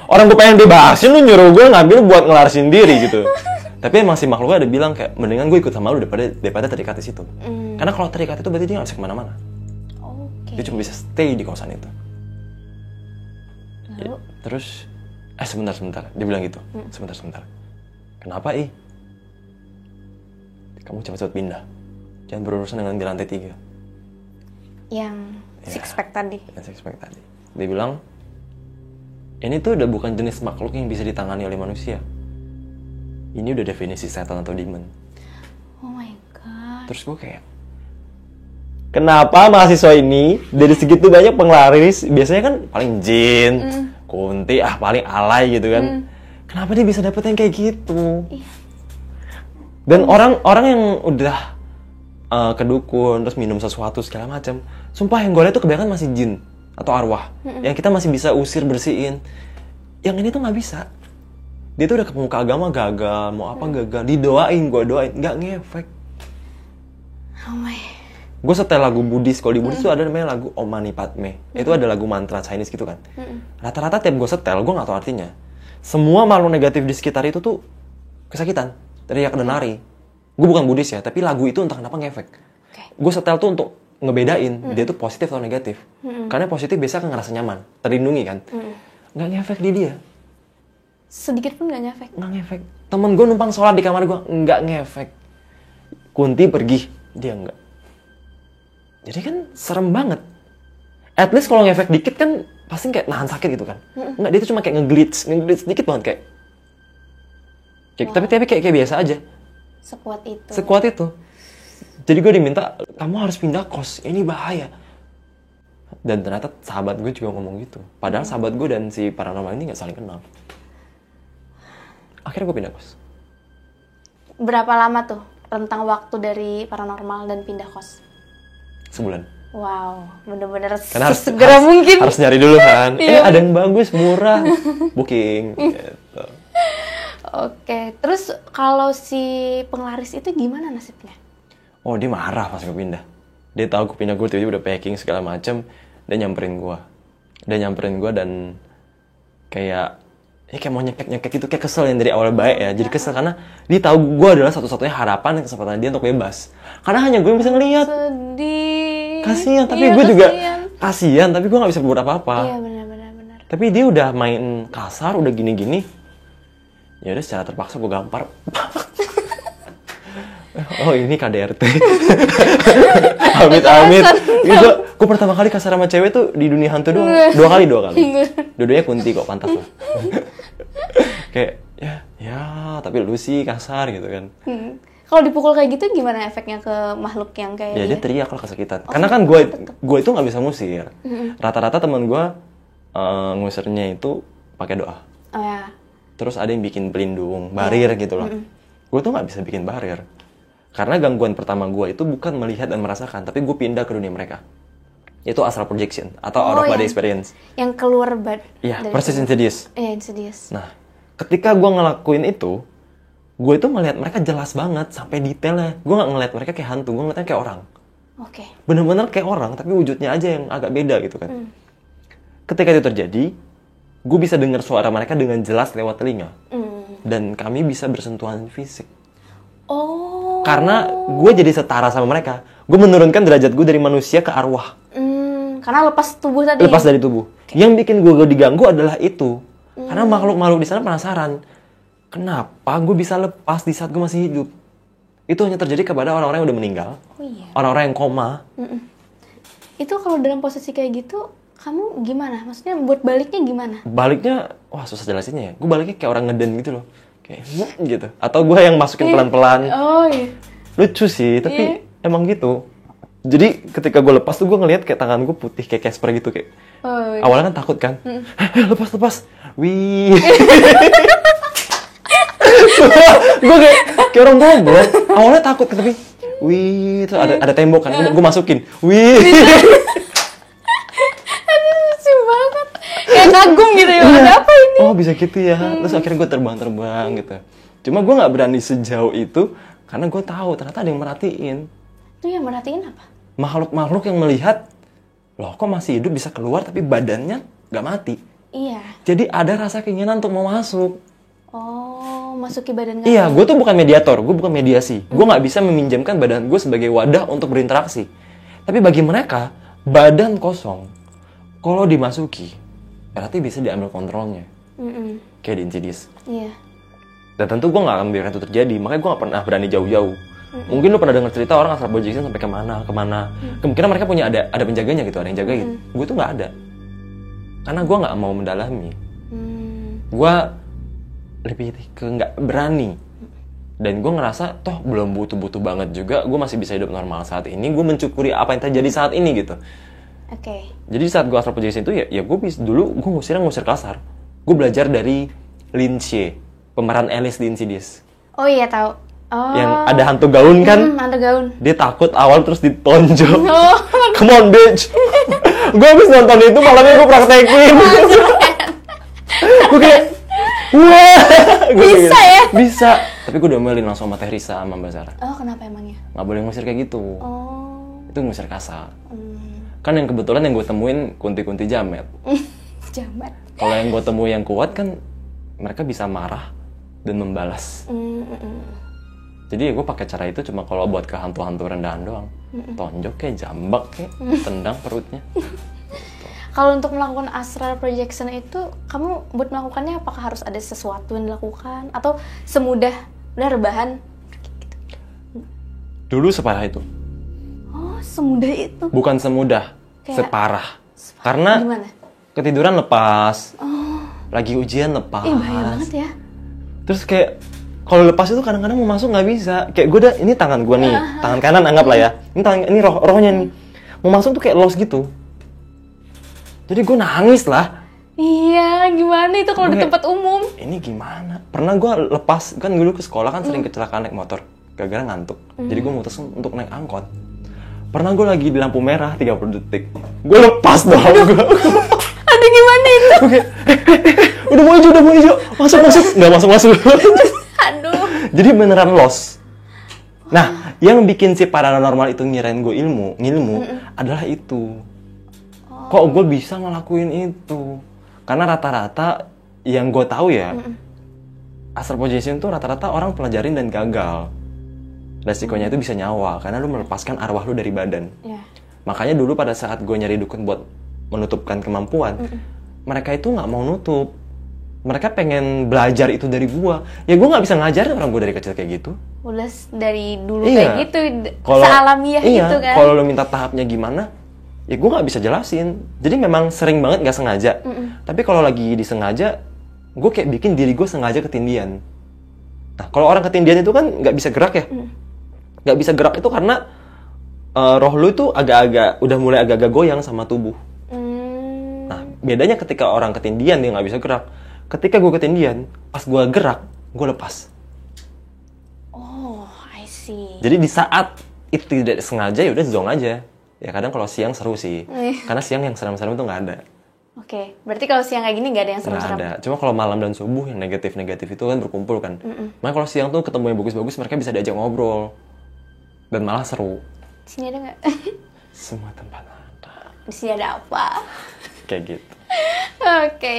S1: Orang gue pengen bebasin, lu nyuruh gue ngambil buat ngelarisin diri gitu. Tapi emang si makhluknya ada bilang kayak, mendingan gue ikut sama lu daripada terikat di situ. Karena kalau terikat itu berarti dia nggak bisa kemana-mana. Dia cuma bisa stay di kosan itu.
S2: Lalu?
S1: Ya, terus, sebentar. Dia bilang gitu, sebentar. Kenapa kamu cepat-cepat pindah. Jangan berurusan dengan di lantai 3.
S2: Yang six pack tadi.
S1: Dia bilang, ini tuh udah bukan jenis makhluk yang bisa ditangani oleh manusia. Ini udah definisi setan atau demon.
S2: Oh my god.
S1: Terus gue kayak, kenapa mahasiswa ini dari segitu banyak penglaris, biasanya kan paling jin, kunti, paling alay gitu kan. Kenapa dia bisa dapet yang kayak gitu? Dan orang yang udah kedukun, terus minum sesuatu segala macam, sumpah yang gue lihat tuh kebanyakan masih jin atau arwah, yang kita masih bisa usir, bersihin. Yang ini tuh nggak bisa. Dia tuh udah ke muka agama gagal, mau apa gagal, didoain, gue doain, nggak ngefek.
S2: Oh my.
S1: Gue setel lagu Buddhis, kalau di Buddhis tuh ada namanya lagu Om Mani Padme. Itu ada lagu mantra Chinese gitu kan. Rata-rata tiap gue setel, gue nggak tahu artinya. Semua makhluk negatif di sekitar itu tuh kesakitan, teriak dan lari. Gue bukan Buddhis ya, tapi lagu itu entah kenapa ngefek. Gue setel tuh untuk ngebedain dia tuh positif atau negatif. Karena positif biasa kan ngerasa nyaman, terlindungi kan. Nggak ngefek di dia.
S2: Sedikit pun nggak ngefek.
S1: Nggak ngefek. Temen gue numpang sholat di kamar gue, nggak ngefek. Kunti pergi, dia nggak. Jadi kan serem banget. At least kalau ngefek dikit kan pasti kayak nahan sakit gitu kan. Nggak, dia tuh cuma kayak nge-glitch dikit banget kayak. Tapi kayak biasa aja. Sekuat itu. Jadi gue diminta, kamu harus pindah kos, ini bahaya. Dan ternyata sahabat gue juga ngomong gitu. Padahal sahabat gue dan si paranormal ini nggak saling kenal. Akhirnya gue pindah kos.
S2: Berapa lama tuh rentang waktu dari paranormal dan pindah kos?
S1: Sebulan.
S2: Wow, bener-bener
S1: segera
S2: mungkin.
S1: Harus nyari dulu kan. Ada yang bagus, murah, booking. Gitu.
S2: Oke, terus kalau si penglaris itu gimana nasibnya?
S1: Oh, dia marah pas gue pindah. Dia tahu gue pindah, gue tiba-tiba udah packing segala macem. Dia nyamperin gue dan kayak mau nyekek gitu, kayak kesel yang dari awal baik ya. Jadi kesel karena dia tahu gue adalah satu-satunya harapan dan kesempatan dia untuk bebas. Karena hanya gue yang bisa ngelihat.
S2: Sedih.
S1: Kasian, tapi gue juga kasian, tapi gue nggak bisa berbuat apa-apa.
S2: Iya benar.
S1: Tapi dia udah main kasar, udah gini-gini. Ya udah secara terpaksa gue gampar. Oh ini KDRT. Amit. Gue pertama kali kasar sama cewek tuh di dunia hantu doang. Dua kali. Dua-duanya Kunti kok, pantas lah. Kayak ya tapi lu sih kasar gitu kan.
S2: Kalau dipukul kayak gitu gimana efeknya ke makhluk yang kayak
S1: dia teriak lah kesakitan. Karena kan gue itu nggak bisa ngusir. Rata-rata teman gue ngusirnya itu pakai doa.
S2: Oh ya.
S1: Terus ada yang bikin pelindung, barir gitu loh. Gue tuh nggak bisa bikin barir. Karena gangguan pertama gue itu bukan melihat dan merasakan, tapi gue pindah ke dunia mereka. Itu astral projection atau out of body experience.
S2: Yang keluar
S1: Iya, persis Insidious.
S2: Iya, Insidious.
S1: Nah, ketika gue ngelakuin itu, gue itu melihat mereka jelas banget sampai detailnya. Gue nggak ngeliat mereka kayak hantu, gue ngeliatnya kayak orang.
S2: Oke.
S1: Bener-bener kayak orang, tapi wujudnya aja yang agak beda gitu kan. Ketika itu terjadi, gue bisa dengar suara mereka dengan jelas lewat telinga. Dan kami bisa bersentuhan fisik.
S2: Oh.
S1: Karena gue jadi setara sama mereka. Gue menurunkan derajat gue dari manusia ke arwah.
S2: Karena lepas tubuh tadi.
S1: Lepas dari tubuh. Yang bikin gue diganggu adalah itu. Karena makhluk-makhluk di sana penasaran. Kenapa gue bisa lepas di saat gue masih hidup? Itu hanya terjadi kepada orang-orang yang udah meninggal.
S2: Oh iya.
S1: Orang-orang yang koma.
S2: Itu kalau dalam posisi kayak gitu, kamu gimana? Maksudnya buat baliknya gimana?
S1: Baliknya, wah susah jelasinnya ya. Gue baliknya kayak orang ngeden gitu loh. Kayak gitu. Atau gue yang masukin pelan-pelan.
S2: Oh iya. Lucu
S1: sih, tapi emang gitu. Jadi ketika gue lepas tuh gue ngeliat kayak tangan gue putih kayak Casper gitu kayak. Oh, iya. Awalnya kan takut kan. Lepas. Wih. Gue kayak orang goblok. Awalnya takut tapi wih, terus ada tembok kan. Gue masukin. Wih.
S2: Aduh, lucu banget. Kayak kagum gitu ya. Ada apa ini?
S1: Oh, bisa gitu ya. Terus akhirnya gue terbang gitu. Cuma gue nggak berani sejauh itu karena gue tahu ternyata ada yang merhatiin.
S2: Itu yang merhatiin apa?
S1: Makhluk-makhluk yang melihat, loh kok masih hidup bisa keluar tapi badannya nggak mati.
S2: Iya.
S1: Jadi ada rasa keinginan untuk mau masuk.
S2: Oh, masuki badan kamu.
S1: Iya, gue tuh bukan mediator, gue bukan mediasi. Gue nggak bisa meminjamkan badan gue sebagai wadah untuk berinteraksi. Tapi bagi mereka, badan kosong, kalau dimasuki, berarti bisa diambil kontrolnya. Kayak di Insidious.
S2: Iya.
S1: Dan tentu gue nggak akan membiarkan itu terjadi, makanya gue nggak pernah berani jauh-jauh. Mungkin lu pernah dengar cerita orang astral projection sampai kemana. Kemungkinan mereka punya ada penjaganya gitu, ada yang jaga gitu. Gue tuh nggak ada. Karena gue nggak mau mendalami. Gue lebih ke nggak berani. Dan gue ngerasa toh belum butuh-butuh banget juga. Gue masih bisa hidup normal saat ini. Gue mencukuri apa yang terjadi saat ini gitu.
S2: Oke.
S1: Jadi saat gue astral projection itu ya gue dulu gue ngusir kasar. Gue belajar dari Lindsay, pemeran Alice di Insidious.
S2: Oh iya tahu. Oh.
S1: Yang ada hantu gaun kan?
S2: Hantu gaun.
S1: Dia takut awal terus ditonjok. Oh. Come on bitch. Gue habis nonton itu malamnya gue praktekin. Gue kayak wah.
S2: Bisa ya?
S1: Bisa. Tapi gue diomelin langsung sama Teh Risa sama Mbak Sarah.
S2: Oh kenapa emangnya?
S1: Gak boleh ngusir kayak gitu.
S2: Oh.
S1: Itu ngusir kasar. Kan yang kebetulan yang gue temuin kunti-kunti jamet.
S2: Jamet.
S1: Kalau yang gue temui yang kuat kan mereka bisa marah dan membalas. Jadi gue pakai cara itu cuma kalau buat ke hantu-hantu rendahan doang. Tonjok kayak jambak kayak tendang perutnya.
S2: Kalau untuk melakukan astral projection itu, kamu buat melakukannya apakah harus ada sesuatu yang dilakukan atau semudah udah rebahan?
S1: Dulu separah itu.
S2: Oh, semudah itu.
S1: Bukan semudah, separah. Karena
S2: gimana?
S1: Ketiduran lepas. Lagi ujian lepas.
S2: Bahaya banget ya.
S1: Terus kayak kalau lepas itu kadang-kadang mau masuk nggak bisa. Kayak gue ini tangan gue nih, tangan kanan anggap lah ya. Ini rohnya nih. Mau masuk tuh kayak lost gitu. Jadi gue nangis lah.
S2: Iya, gimana itu kalau di tempat umum?
S1: Ini gimana? Pernah gue lepas, kan dulu ke sekolah kan sering kecelakaan naik motor. Gara-gara ngantuk. Jadi gue mutusin untuk naik angkot. Pernah gue lagi di lampu merah 30 detik. Gue lepas dong.
S2: Aduh gimana itu?
S1: Oke. Udah mau hijau. Masuk. Nggak masuk.
S2: Aduh.
S1: Jadi beneran lost. Nah, yang bikin si paranormal itu ngirain gue ngilmu adalah itu. Kok gue bisa ngelakuin itu? Karena rata-rata yang gue tahu ya, astral projection tuh rata-rata orang pelajarin dan gagal. Resikonya itu bisa nyawa, karena lu melepaskan arwah lu dari badan. Makanya dulu pada saat gue nyari dukun buat menutupkan kemampuan, mereka itu nggak mau nutup. mereka pengen belajar itu dari gue. Ya gue nggak bisa ngajarin orang gue dari kecil kayak gitu.
S2: Udah dari dulu
S1: Iya.
S2: kayak gitu, sealamiah
S1: iya,
S2: gitu kan.
S1: Kalau lo minta tahapnya gimana, ya gue nggak bisa jelasin. Jadi memang sering banget nggak sengaja. Tapi kalau lagi disengaja, gue kayak bikin diri gue sengaja ketindian. Nah, kalau orang ketindian itu kan nggak bisa gerak ya. Nggak bisa gerak itu karena roh lu itu udah mulai agak-agak goyang sama tubuh. Nah, bedanya ketika orang ketindian dia nggak bisa gerak. Ketika gue ketindian, pas gue gerak, gue lepas.
S2: Oh, I see.
S1: Jadi di saat itu tidak sengaja ya udah zong aja. Ya kadang kalau siang seru sih. Karena siang yang serem-serem tuh nggak ada.
S2: Oke, berarti kalau siang kayak gini nggak ada yang
S1: Nggak
S2: serem-serem?
S1: ada. Cuma kalau malam dan subuh yang negatif-negatif itu kan berkumpul kan. Makanya kalau siang tuh ketemu yang bagus-bagus mereka bisa diajak ngobrol. Dan malah seru.
S2: Di sini ada nggak?
S1: Semua tempat ada.
S2: Di sini ada apa?
S1: Kayak gitu.
S2: Oke.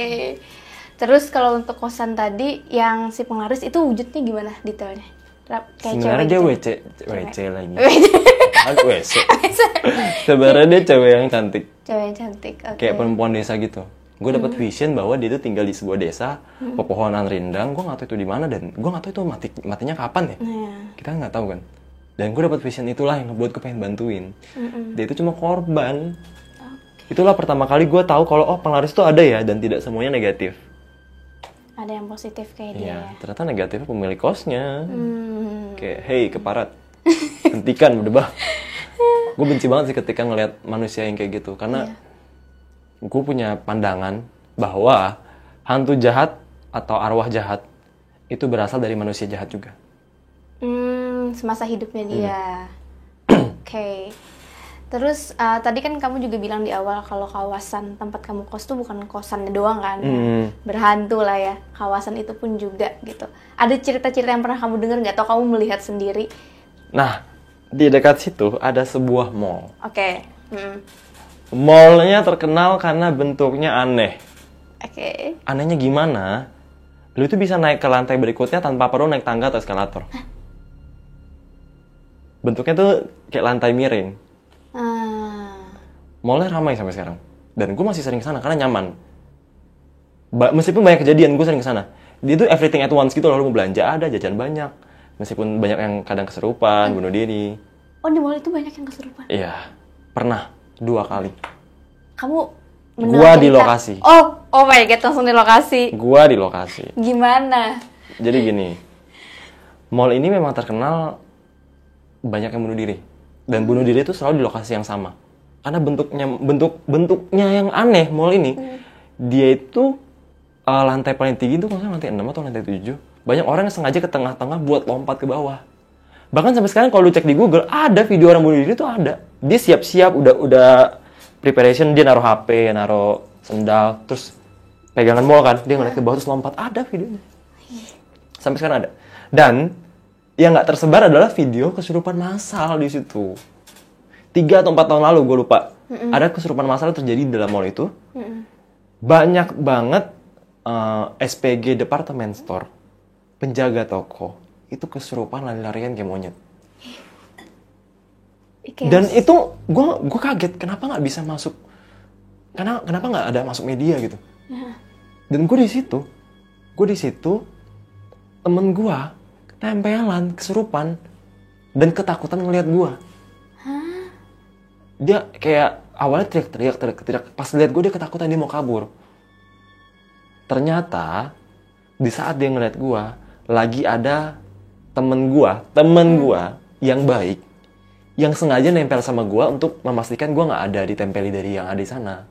S2: Terus kalau untuk kosan tadi yang si penglaris itu wujudnya gimana detailnya? Kayak
S1: Sebenarnya dia
S2: cewek
S1: WC lagi.
S2: gitu?
S1: Aku WC. Sebenarnya dia cewek yang cantik.
S2: Cewek yang cantik, oke.
S1: Kayak perempuan desa gitu. Gue dapet vision bahwa dia tuh tinggal di sebuah desa, pepohonan rindang. Gue nggak tahu itu di mana dan gue nggak tahu itu matinya kapan ya. Kita nggak tahu kan. Dan gue dapet vision itulah yang ngebuat gue pengen bantuin. Dia itu cuma korban. Itulah pertama kali gue tahu kalau penglaris itu ada ya dan tidak semuanya negatif.
S2: Ada yang positif kayak dia
S1: Iya,
S2: ya.
S1: ternyata negatifnya pemilik kosnya. Kayak, hey keparat, hentikan berdebah. Gue benci banget sih ketika ngelihat manusia yang kayak gitu. Karena gue punya pandangan bahwa hantu jahat atau arwah jahat itu berasal dari manusia jahat juga.
S2: Semasa hidupnya dia. Oke. Terus tadi kan kamu juga bilang di awal kalau kawasan tempat kamu kos tuh bukan kosannya doang kan, berhantu lah ya. Kawasan itu pun juga gitu. Ada cerita-cerita yang pernah kamu dengar nggak? Atau kamu melihat sendiri?
S1: Nah, di dekat situ ada sebuah mall.
S2: Oke.
S1: Mallnya terkenal karena bentuknya aneh.
S2: Oke.
S1: Anehnya gimana? Lu itu bisa naik ke lantai berikutnya tanpa perlu naik tangga atau eskalator. Bentuknya tuh kayak lantai miring. Mallnya ramai sampai sekarang. Dan gue masih sering kesana karena nyaman. Meskipun banyak kejadian, gue sering kesana. Dia tuh everything at once gitu loh. Lu mau belanja ada, jajan banyak. Meskipun banyak yang kadang keserupan, bunuh diri.
S2: Oh, di mall itu banyak yang kesurupan?
S1: Iya, pernah 2 kali.
S2: Kamu
S1: Gua di lokasi.
S2: Oh my god, langsung di lokasi.
S1: Gua di lokasi.
S2: Gimana?
S1: Jadi gini, mall ini memang terkenal banyak yang bunuh diri. Dan bunuh diri itu selalu di lokasi yang sama. Karena bentuknya yang aneh mall ini. Dia itu lantai paling tinggi itu maksudnya lantai 6 atau lantai 7. Banyak orang yang sengaja ke tengah-tengah buat lompat ke bawah. Bahkan sampai sekarang kalau lu cek di Google, ada video orang bunuh diri itu ada. Dia siap-siap, udah preparation, dia naruh HP, naruh sendal, terus pegangan mall kan, dia ngeliat ke bawah terus lompat. Ada videonya. Sampai sekarang ada. Dan yang nggak tersebar adalah video kesurupan massal di situ. 3 atau 4 tahun lalu, gue lupa. Ada kesurupan massal yang terjadi di dalam mall itu. Banyak banget SPG department store, penjaga toko, itu kesurupan lari-larian kayak monyet. Dan itu gue kaget, kenapa nggak bisa masuk? Kenapa nggak ada masuk media gitu? Dan gue di situ, temen gue tempelan, kesurupan, dan ketakutan ngelihat gue. Dia kayak awalnya teriak. Pas lihat gue dia ketakutan, dia mau kabur. Ternyata di saat dia ngeliat gue, lagi ada temen gue yang baik, yang sengaja nempel sama gue untuk memastikan gue nggak ada ditempeli dari yang ada di sana.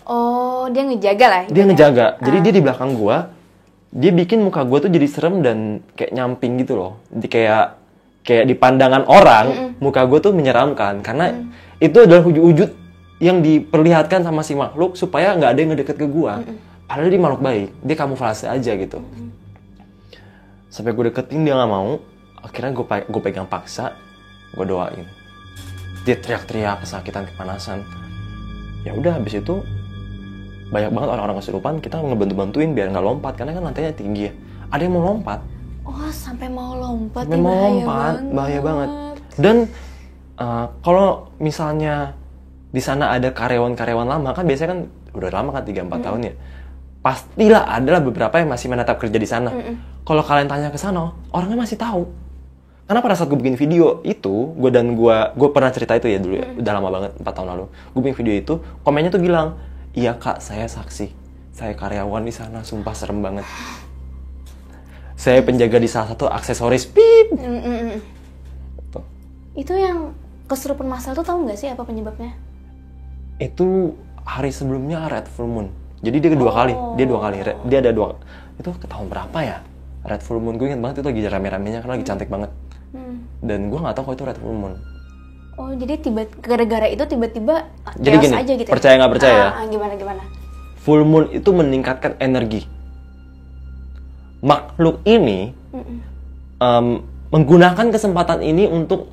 S2: Oh, dia ngejaga lah.
S1: Dia ngejaga. Jadi dia di belakang gue, dia bikin muka gue tuh jadi serem dan kayak nyamping gitu loh. Jadi kayak di pandangan orang, muka gue tuh menyeramkan karena itu adalah wujud yang diperlihatkan sama si makhluk supaya nggak ada yang ngedeket ke gue. Padahal dia makhluk baik, dia kamuflase aja gitu. Sampai gue deketin dia nggak mau, akhirnya gue pegang paksa, gue doain. Dia teriak-teriak, kesakitan, kepanasan. Ya udah, habis itu banyak banget orang-orang kesurupan, kita ngebantu-bantuin biar nggak lompat karena kan lantainya tinggi ya. Ada yang mau lompat.
S2: Oh, sampai mau lompat.
S1: Sampai mau lompat, bahaya banget. Dan kalau misalnya di sana ada karyawan-karyawan lama, kan biasanya kan udah lama kan 3-4 tahun ya. pastilah adalah beberapa yang masih menetap kerja di sana. Kalau kalian tanya ke sana, orangnya masih tahu. Karena pada saat gue bikin video itu, gue pernah cerita itu ya dulu, ya, udah lama banget, 4 tahun lalu. Gue bikin video itu, komennya tuh bilang, iya kak, saya saksi, saya karyawan di sana, sumpah serem banget. Saya penjaga di salah satu aksesoris, pip. Tuh.
S2: Itu yang kesurupan masal tuh tahu nggak sih apa penyebabnya?
S1: Itu hari sebelumnya Red Full Moon. Jadi dia dua kali, dia ada dua. Itu ke tahun berapa ya? Red Full Moon, gue ingat banget itu lagi rame-ramenya karena lagi cantik banget. Dan gue nggak tahu kalau itu Red Full Moon.
S2: Oh, jadi gara-gara itu tiba-tiba
S1: jadi gini,
S2: aja gitu.
S1: Percaya nggak percaya ya?
S2: Gimana?
S1: Full Moon itu meningkatkan energi. Makhluk ini menggunakan kesempatan ini untuk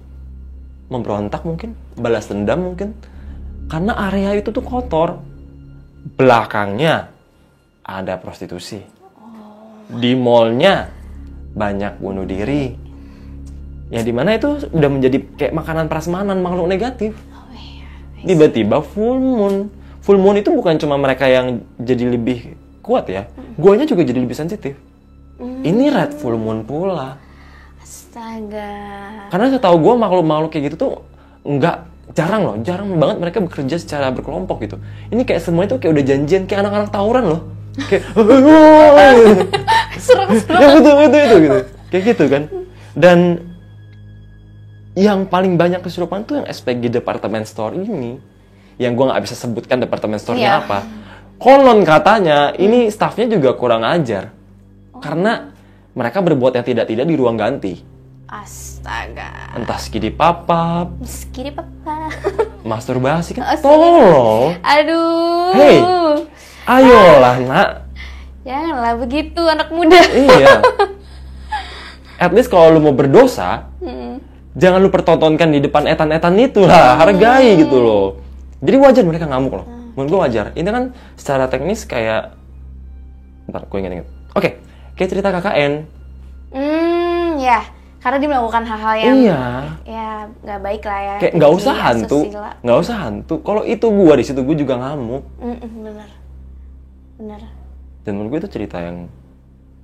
S1: memberontak mungkin, balas dendam mungkin. Karena area itu tuh kotor. Belakangnya ada prostitusi. Di mallnya banyak bunuh diri. Ya dimana itu udah menjadi kayak makanan prasmanan makhluk negatif. Tiba-tiba full moon. Full moon itu bukan cuma mereka yang jadi lebih kuat ya. Guanya juga jadi lebih sensitif. Ini red full moon pula.
S2: Astaga.
S1: Karena setahu gue makhluk-makhluk kayak gitu tuh jarang banget mereka bekerja secara berkelompok gitu. Ini kayak semua itu kayak udah janjian, kayak anak-anak tawuran loh. Kayak
S2: Serem.
S1: Ya itu gitu. Kayak gitu kan. Dan yang paling banyak kesurupan tuh yang SPG department store ini. Yang gue nggak bisa sebutkan department store-nya apa. Konon katanya ini staffnya juga kurang ajar. Karena mereka berbuat yang tidak-tidak di ruang ganti.
S2: Astaga.
S1: Entah skidi papap, masturbasi kan. Tolong.
S2: Aduh.
S1: Hey, ayolah nak.
S2: Janganlah begitu anak muda.
S1: Iya. At least kalau lu mau berdosa, jangan lu pertontonkan di depan etan-etan itu lah. Hargai gitu loh. Jadi wajar mereka ngamuk loh. Menurut gue wajar. Ini kan secara teknis kayak... Bentar, gue ingat. Oke, kayak cerita KKN.
S2: Ya. Karena dia melakukan hal-hal yang ya nggak baik lah ya.
S1: Kayak nggak usah hantu. Kalau itu gue di situ gue juga ngamuk.
S2: Bener.
S1: Dan menurut gue itu cerita yang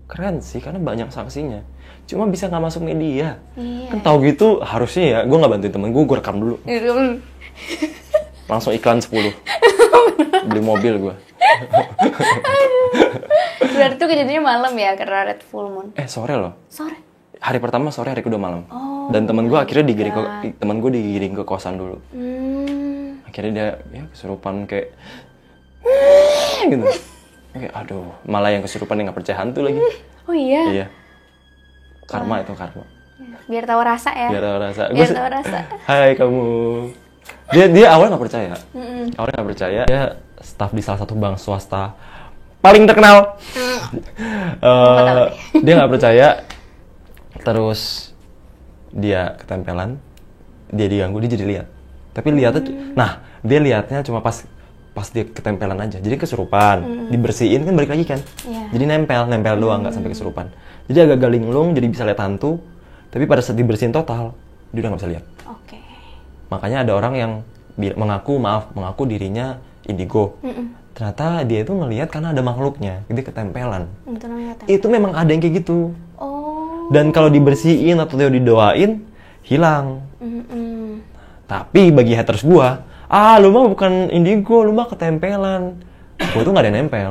S1: keren sih karena banyak saksinya. Cuma bisa nggak masuk media.
S2: Iya.
S1: Kan tahu gitu harusnya ya gue nggak bantuin temen gue rekam dulu. Langsung iklan 10. Beli mobil gue.
S2: Berarti itu kejadiannya malam ya karena Red Full Moon.
S1: Sore loh.
S2: Sore.
S1: Hari pertama sore, hari kedua malam. Dan teman gue akhirnya digiring ke kosan dulu. Akhirnya dia kesurupan kayak gitu. Kayak aduh, malah yang kesurupan yang nggak percaya hantu lagi.
S2: Oh iya.
S1: Iya. Karma itu karma.
S2: Biar tahu rasa ya.
S1: Biar tahu rasa. Hai kamu. Dia awalnya nggak percaya. Awalnya nggak percaya. Dia staf di salah satu bank swasta paling terkenal. Dia nggak percaya. Terus dia ketempelan, dia diganggu, dia jadi lihat. Tapi lihatnya, dia lihatnya cuma pas dia ketempelan aja. Jadi kesurupan, dibersihin kan balik lagi kan. Jadi nempel doang, nggak sampai kesurupan. Jadi agak linglung, jadi bisa lihat hantu. Tapi pada saat dibersihin total, dia udah nggak bisa lihat.
S2: Oke.
S1: Makanya ada orang yang mengaku dirinya indigo. Ternyata dia itu ngelihat karena ada makhluknya, dia ketempelan. Itu memang ada yang kayak gitu. Dan kalau dibersihin atau didoain, hilang. Tapi bagi haters gua, lu mah bukan indigo, lu mah ketempelan. Gua tuh nggak ada yang nempel.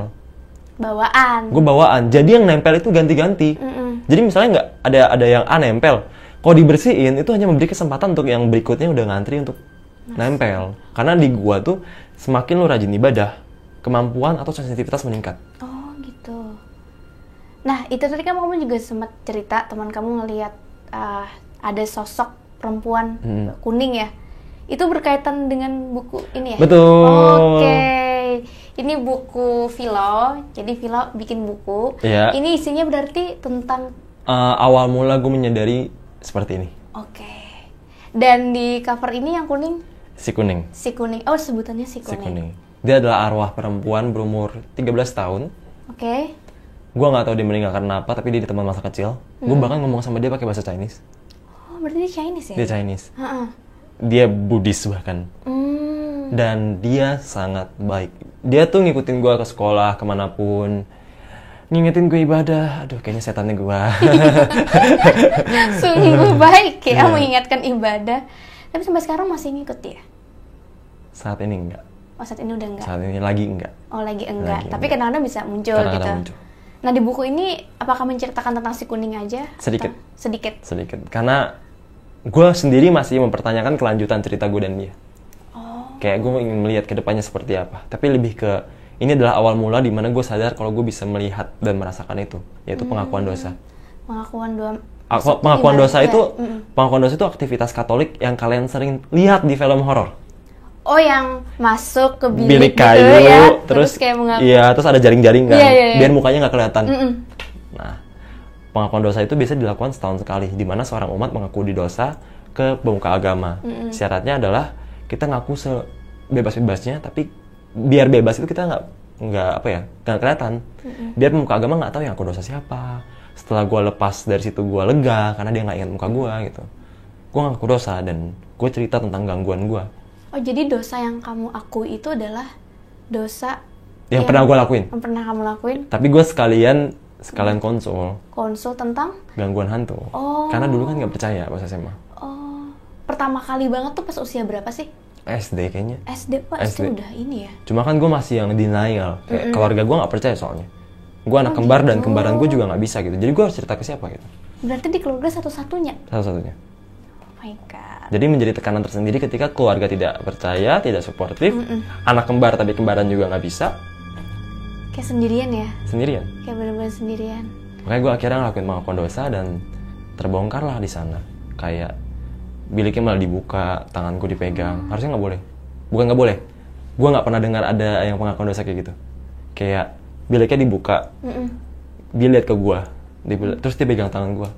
S1: Gua bawaan. Jadi yang nempel itu ganti-ganti. Jadi misalnya nggak ada yang nempel. Kalau dibersihin itu hanya memberi kesempatan untuk yang berikutnya udah ngantri untuk nempel. Karena di gua tuh semakin lu rajin ibadah, kemampuan atau sensitivitas meningkat.
S2: Oh gitu. Nah, itu tadi kan kamu juga sempat cerita teman kamu ngelihat ada sosok perempuan kuning ya. Itu berkaitan dengan buku ini ya?
S1: Betul.
S2: Oke. Ini buku Vilo. Jadi Vilo bikin buku.
S1: Iya.
S2: Ini isinya berarti tentang
S1: awal mula gue menyadari seperti ini.
S2: Oke. Dan di cover ini yang kuning?
S1: Si kuning.
S2: Oh, sebutannya si kuning.
S1: Dia adalah arwah perempuan berumur 13 tahun.
S2: Oke.
S1: Gue nggak tahu dia meninggal karena apa, tapi dia di teman masa kecil. Gue bahkan ngomong sama dia pakai bahasa Oh,
S2: berarti dia Chinese ya?
S1: Dia Chinese. Dia Buddhis bahkan. Dan dia sangat baik. Dia tuh ngikutin gue ke sekolah, kemanapun. Ngingetin gue ibadah. Aduh, kayaknya setannya gue.
S2: Sungguh baik ya, mengingatkan ibadah. Tapi sampai sekarang masih ngikut ya?
S1: Saat ini enggak.
S2: Oh, saat ini udah enggak?
S1: Saat ini lagi enggak.
S2: Oh, lagi enggak. Tapi kadang-kadang bisa muncul gitu.
S1: Muncul.
S2: Nah, di buku ini apakah menceritakan tentang si kuning aja?
S1: Sedikit.
S2: Sedikit.
S1: Karena gue sendiri masih mempertanyakan kelanjutan cerita gue dan dia. Kayak gue ingin melihat ke depannya seperti apa. Tapi lebih ke, ini adalah awal mula di mana gue sadar kalau gue bisa melihat dan merasakan itu, yaitu pengakuan dosa. Pengakuan dosa itu aktivitas Katolik yang kalian sering lihat di film horor.
S2: Oh, yang masuk ke
S1: bilik kayu,
S2: gitu ya,
S1: terus
S2: kayak
S1: iya, terus ada jaring-jaring kan, biar mukanya nggak kelihatan. Nah, pengakuan dosa itu biasa dilakukan setahun sekali, di mana seorang umat mengaku di dosa ke pemuka agama. Syaratnya adalah kita ngaku sebebas-bebasnya, tapi biar bebas itu kita nggak kelihatan. Biar pemuka agama nggak tahu yang aku dosa siapa. Setelah gue lepas dari situ gue lega karena dia nggak ingat muka gue gitu. Gue ngaku dosa dan gue cerita tentang gangguan gue.
S2: Oh, jadi dosa yang kamu akui itu adalah dosa
S1: yang pernah gue lakuin.
S2: Yang pernah kamu lakuin. Tapi
S1: gue sekalian konsul
S2: tentang
S1: gangguan hantu. Karena dulu kan nggak percaya pas SMA.
S2: Pertama kali banget tuh pas usia berapa sih?
S1: SD kayaknya.
S2: SD udah ini ya.
S1: Cuma kan gue masih yang denial. Kayak keluarga gue nggak percaya soalnya. Gue anak kembar dan kembaran gue juga nggak bisa gitu. Jadi gue harus cerita ke siapa gitu.
S2: Berarti di keluarga satu-satunya?
S1: Satu-satunya.
S2: Oh my God.
S1: Jadi menjadi tekanan tersendiri ketika keluarga tidak percaya, tidak suportif. Anak kembar tapi kembaran juga nggak bisa.
S2: Kayak sendirian ya?
S1: Sendirian.
S2: Kayak bener-bener sendirian.
S1: Makanya gue akhirnya ngelakuin pengakuan dosa dan terbongkar lah di sana. Kayak biliknya malah dibuka, tanganku dipegang. Harusnya nggak boleh. Bukan nggak boleh. Gue nggak pernah dengar ada yang pengakuan dosa kayak gitu. Kayak biliknya dibuka, dia lihat ke gue, terus dia pegang tangan gue.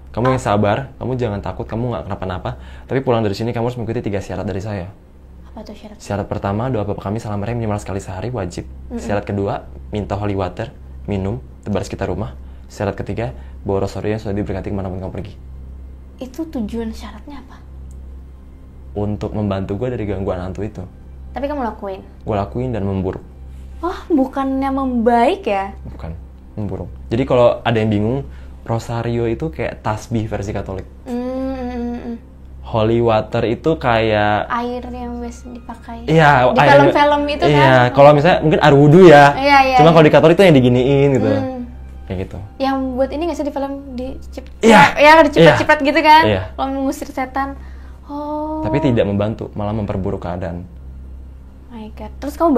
S1: Kamu yang sabar, kamu jangan takut, kamu nggak kenapa-napa. Tapi pulang dari sini kamu harus mengikuti 3 syarat dari saya.
S2: Apa tuh syarat?
S1: Syarat pertama, doa Bapa Kami salam merah minimal sekali sehari, wajib. Syarat kedua, minta holy water, minum, tebar sekitar rumah. Syarat ketiga, bawa rosary yang sudah diberkati kemanapun kamu pergi.
S2: Itu tujuan syaratnya apa?
S1: Untuk membantu gue dari gangguan hantu itu.
S2: Tapi kamu lakuin?
S1: Gue lakuin dan memburuk.
S2: Oh, bukannya membaik ya?
S1: Bukan, memburuk. Jadi kalau ada yang bingung, rosario itu kayak tasbih versi Katolik. Holy water itu kayak
S2: air yang biasa dipakai.
S1: Iya,
S2: di film-film itu kan.
S1: Iya, kalau misalnya mungkin air wudhu ya.
S2: Iya.
S1: Cuma kalau di Katolik itu yang diginiin gitu. Kayak gitu.
S2: Yang buat ini nggak sih di film diciprat-ciprat gitu kan?
S1: Iya.
S2: Kalau mengusir setan. Oh.
S1: Tapi tidak membantu, malah memperburuk keadaan.
S2: My God. Terus kamu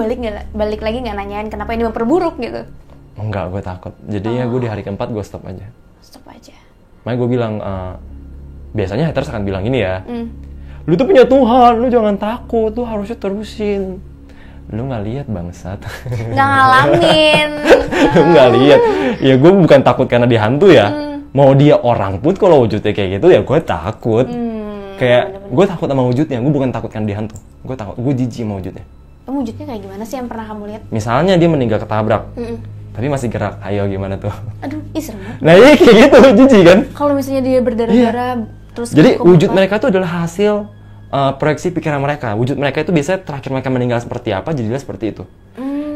S2: balik lagi nggak nanyain kenapa ini memperburuk gitu?
S1: Enggak, gue takut. Jadi ya gue di hari keempat gue stop aja.
S2: Stop aja.
S1: Makanya gue bilang, biasanya haters akan bilang gini ya. Lu tuh punya Tuhan, lu jangan takut, lu harusnya terusin. Lu nggak lihat bangsat.
S2: Nggak ngalamin.
S1: Lu nggak lihat. Ya gue bukan takut karena dia hantu ya. Mau dia orang pun kalau wujudnya kayak gitu ya gue takut. Kayak gue takut sama wujudnya, gue bukan takut karena dia hantu. Gue takut, gue jijik sama wujudnya.
S2: Wujudnya kayak gimana sih yang pernah kamu lihat?
S1: Misalnya dia meninggal ketabrak, tapi masih gerak. Ayo gimana tuh?
S2: Aduh, serem banget.
S1: Nah iya kayak gitu, jijik kan?
S2: Kalau misalnya dia berdarah-darah, terus
S1: jadi wujud mereka itu adalah hasil proyeksi pikiran mereka. Wujud mereka itu biasanya terakhir mereka meninggal seperti apa, jadilah seperti itu.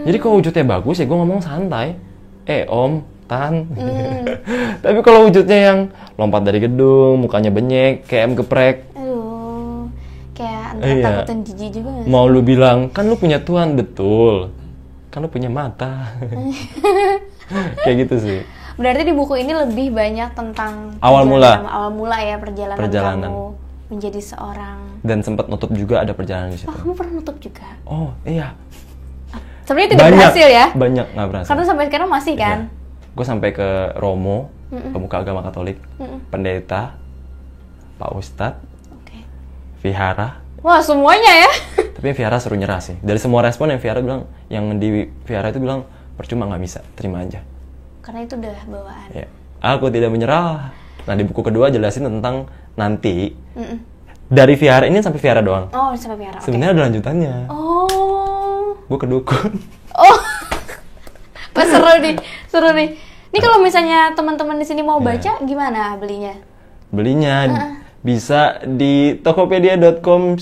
S1: Jadi kalau wujudnya bagus ya gue ngomong santai. Om, Tan. Tapi kalau wujudnya yang lompat dari gedung, mukanya benyek, kayak geprek.
S2: Aduh, kayak antara takut dan jijik juga gak sih?
S1: Mau lu bilang, kan lu punya Tuhan, betul. Kan lu punya mata. Kayak gitu sih.
S2: Berarti di buku ini lebih banyak tentang
S1: awal mula
S2: ya, perjalanan kamu menjadi seorang.
S1: Dan sempat nutup juga, ada perjalanan di situ.
S2: Oh, kamu pernah nutup juga?
S1: Oh, iya.
S2: Sebenarnya tidak berhasil ya?
S1: Banyak nggak berhasil.
S2: Karena sampai sekarang masih kan?
S1: Iya. Gue sampai ke Romo, pemuka agama Katolik, pendeta, Pak Ustadz, vihara.
S2: Wah, semuanya ya?
S1: Tapi vihara suruh nyerah sih. Dari semua respon yang vihara bilang, yang di vihara itu bilang, percuma nggak bisa, terima aja.
S2: Karena itu udah bawaan.
S1: Ya. Aku tidak menyerah. Nah di buku kedua jelasin tentang nanti. Dari vihara ini sampai vihara doang.
S2: Oh, sampai vihara.
S1: Sebenarnya ada lanjutannya.
S2: Oh.
S1: Gue ke dukun.
S2: Oh. Seru nih. Ini kalau misalnya teman-teman di sini mau baca, gimana belinya?
S1: Belinya bisa di tokopedia.com/.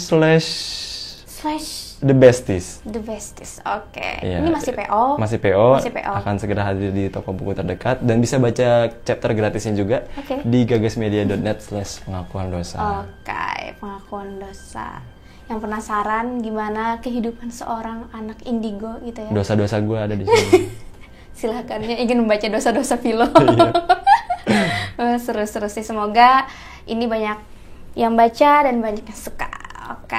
S2: slash
S1: The Besties.
S2: The Besties. Oke.
S1: Iya.
S2: Ini masih PO.
S1: Masih PO.
S2: Masih PO.
S1: Akan segera hadir di toko buku terdekat dan bisa baca chapter gratisnya juga di gagasmedia.net/pengakuan dosa.
S2: Oke, pengakuan dosa. Yang penasaran gimana kehidupan seorang anak indigo gitu ya?
S1: Dosa-dosa gue ada di sini.
S2: Silahkan ya, ingin membaca dosa-dosa Philo.
S1: Iya.
S2: Seru-seru sih, semoga ini banyak yang baca dan banyak yang suka. Oke,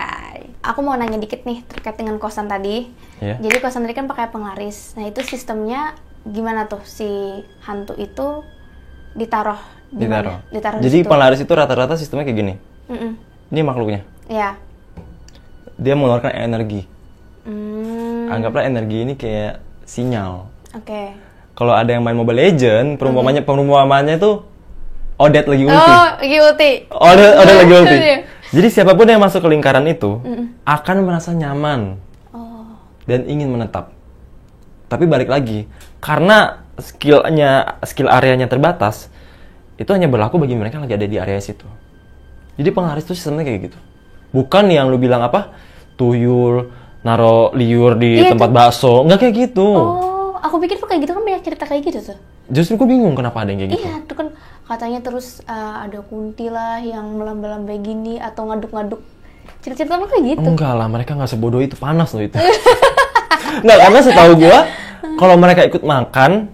S2: aku mau nanya dikit nih terkait dengan kosan tadi.
S1: Iya.
S2: Jadi kosan tadi kan pakai penglaris. Nah itu sistemnya gimana tuh si hantu itu ditaruh di mana? Ditaruh
S1: Jadi
S2: di situ.
S1: penglaris itu rata-rata sistemnya kayak gini.
S2: Mm-mm.
S1: Ini makhluknya.
S2: Iya.
S1: Dia mengeluarkan energi.
S2: Hmm.
S1: Anggaplah energi ini kayak sinyal.
S2: Oke.
S1: Kalau ada yang main Mobile Legend, perumpamannya itu Odette lagi ulti.
S2: Oh, lagi ulti.
S1: Odette lagi ulti.
S2: Iya.
S1: Jadi siapapun yang masuk ke lingkaran itu akan merasa nyaman dan ingin menetap. Tapi balik lagi, karena skill areanya terbatas, itu hanya berlaku bagi mereka yang lagi ada di area situ. Jadi penglaris itu sistemnya kayak gitu. Bukan yang lu bilang apa, tuyul, naro liur di tempat bakso, nggak kayak gitu.
S2: Oh, aku pikir tuh kayak gitu kan banyak cerita kayak gitu tuh.
S1: Justru gue bingung kenapa ada yang kayak gitu.
S2: Iya, tuh kan katanya terus ada kunti lah yang melambai-lambai gini atau ngaduk-ngaduk. Cerita-cerita kayak gitu.
S1: Enggak lah, mereka nggak sebodoh itu, panas loh itu. Nggak, karena setahu gue, kalau mereka ikut makan,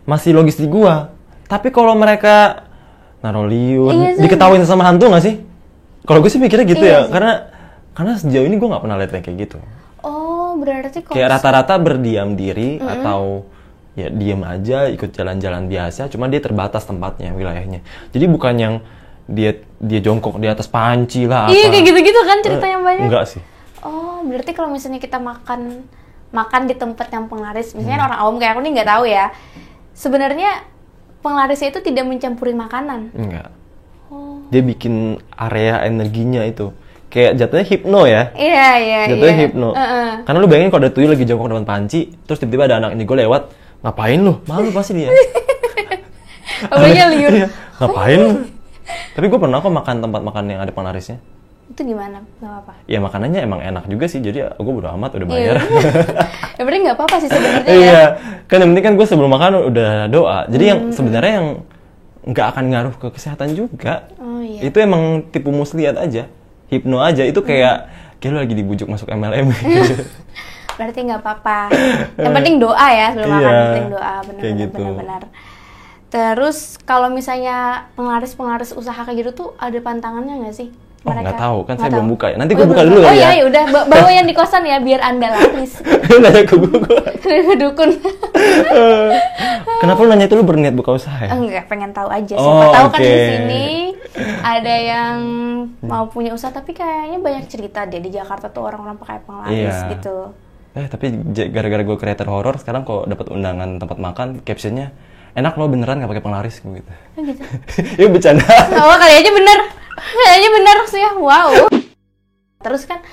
S1: masih logis di gua. Tapi kalau mereka naro liur, diketawain sama hantu nggak sih? Kalau gue sih mikirnya gitu ya, karena sejauh ini gue nggak pernah lihat kayak gitu.
S2: Oh, berarti kalau
S1: Kayak rata-rata berdiam diri atau ya diam aja, ikut jalan-jalan biasa, cuma dia terbatas tempatnya, wilayahnya. Jadi bukan yang dia jongkok di atas panci lah apa.
S2: Iya, kayak gitu-gitu kan cerita yang banyak.
S1: Enggak sih.
S2: Oh, berarti kalau misalnya kita makan di tempat yang penglaris, misalnya orang awam kayak aku nih nggak tahu ya. Sebenarnya penglarisnya itu tidak mencampuri makanan.
S1: Enggak. Dia bikin area energinya itu kayak jatuhnya hipno ya.
S2: Iya.
S1: Jatuhnya hipno. Karena lu bayangin kalau ada tuyul lagi jongkok depan panci, terus tiba-tiba ada anak indigo lewat, ngapain lu? Malu pasti dia.
S2: Apalagi liur.
S1: Iya, ngapain lu? Tapi gue pernah kok makan tempat makan yang ada penglarisnya.
S2: Itu gimana? Gak apa-apa.
S1: Ya makanannya emang enak juga sih, jadi gue bodo amat, udah bayar.
S2: Ya berarti nggak apa-apa sih sebenarnya.
S1: Iya, kan yang penting kan gue sebelum makan udah doa. Jadi yang sebenarnya yang nggak akan ngaruh ke kesehatan juga.
S2: Oh iya.
S1: Itu emang tipu muslihat aja, hipno aja. Itu kayak lu lagi dibujuk masuk MLM.
S2: Berarti nggak apa-apa. Yang penting doa ya sebelum makan. Yang penting doa, benar-benar. Terus kalau misalnya penglaris usaha kayak gitu tuh ada pantangannya nggak sih?
S1: Oh, nggak tahu, kan saya
S2: tahu.
S1: belum buka ya. Nanti gue buka dulu
S2: ya. Oh
S1: ya.
S2: iya, udah bawa yang di kosan ya biar Anda laris.
S1: Nanya ke gue.
S2: Dukun.
S1: Kenapa lu nanya itu, lu berniat buka usaha ya?
S2: Enggak, pengen tahu aja. Siapa tahu kan di
S1: oke.
S2: sini ada yang mau punya usaha, tapi kayaknya banyak cerita deh di Jakarta tuh orang-orang pakai penglaris gitu.
S1: Tapi gara-gara gue creator horor, sekarang kok dapat undangan tempat makan, captionnya enak lo beneran nggak pakai penglaris gitu.
S2: Gitu.
S1: Iya bercanda.
S2: Oh, kali aja bener. Kayaknya bener sih ya. Wow. Terus kan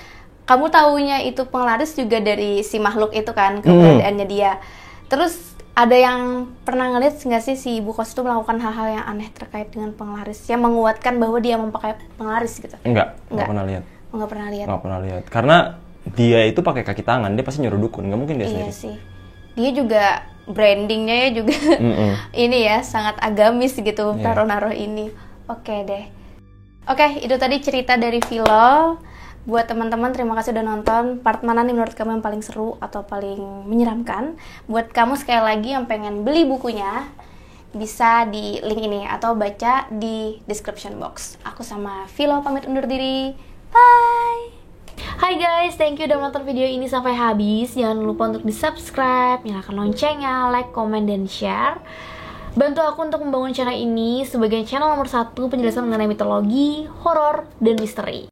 S2: kamu taunya itu penglaris juga dari si makhluk itu kan, keberadaannya dia. Terus ada yang pernah ngeliat nggak sih si ibu kos itu melakukan hal-hal yang aneh terkait dengan penglaris yang menguatkan bahwa dia memakai penglaris gitu?
S1: Nggak pernah lihat.
S2: Nggak pernah lihat.
S1: Nggak pernah lihat. Karena dia itu pakai kaki tangan, dia pasti nyuruh dukun, nggak mungkin dia sendiri.
S2: Iya sih. Dia juga brandingnya ya juga ini ya sangat agamis gitu, taruh-naruh ini. Oke deh. Oke, itu tadi cerita dari Philo. Buat teman-teman, terima kasih udah nonton. Part mana nih menurut kamu yang paling seru atau paling menyeramkan? Buat kamu sekali lagi yang pengen beli bukunya, bisa di link ini atau baca di description box. Aku sama Philo pamit undur diri. Bye! Hai guys, thank you udah nonton video ini sampai habis. Jangan lupa untuk di-subscribe, nyalakan loncengnya, like, comment, dan share. Bantu aku untuk membangun channel ini sebagai channel nomor 1 penjelasan mengenai mitologi, horor, dan misteri.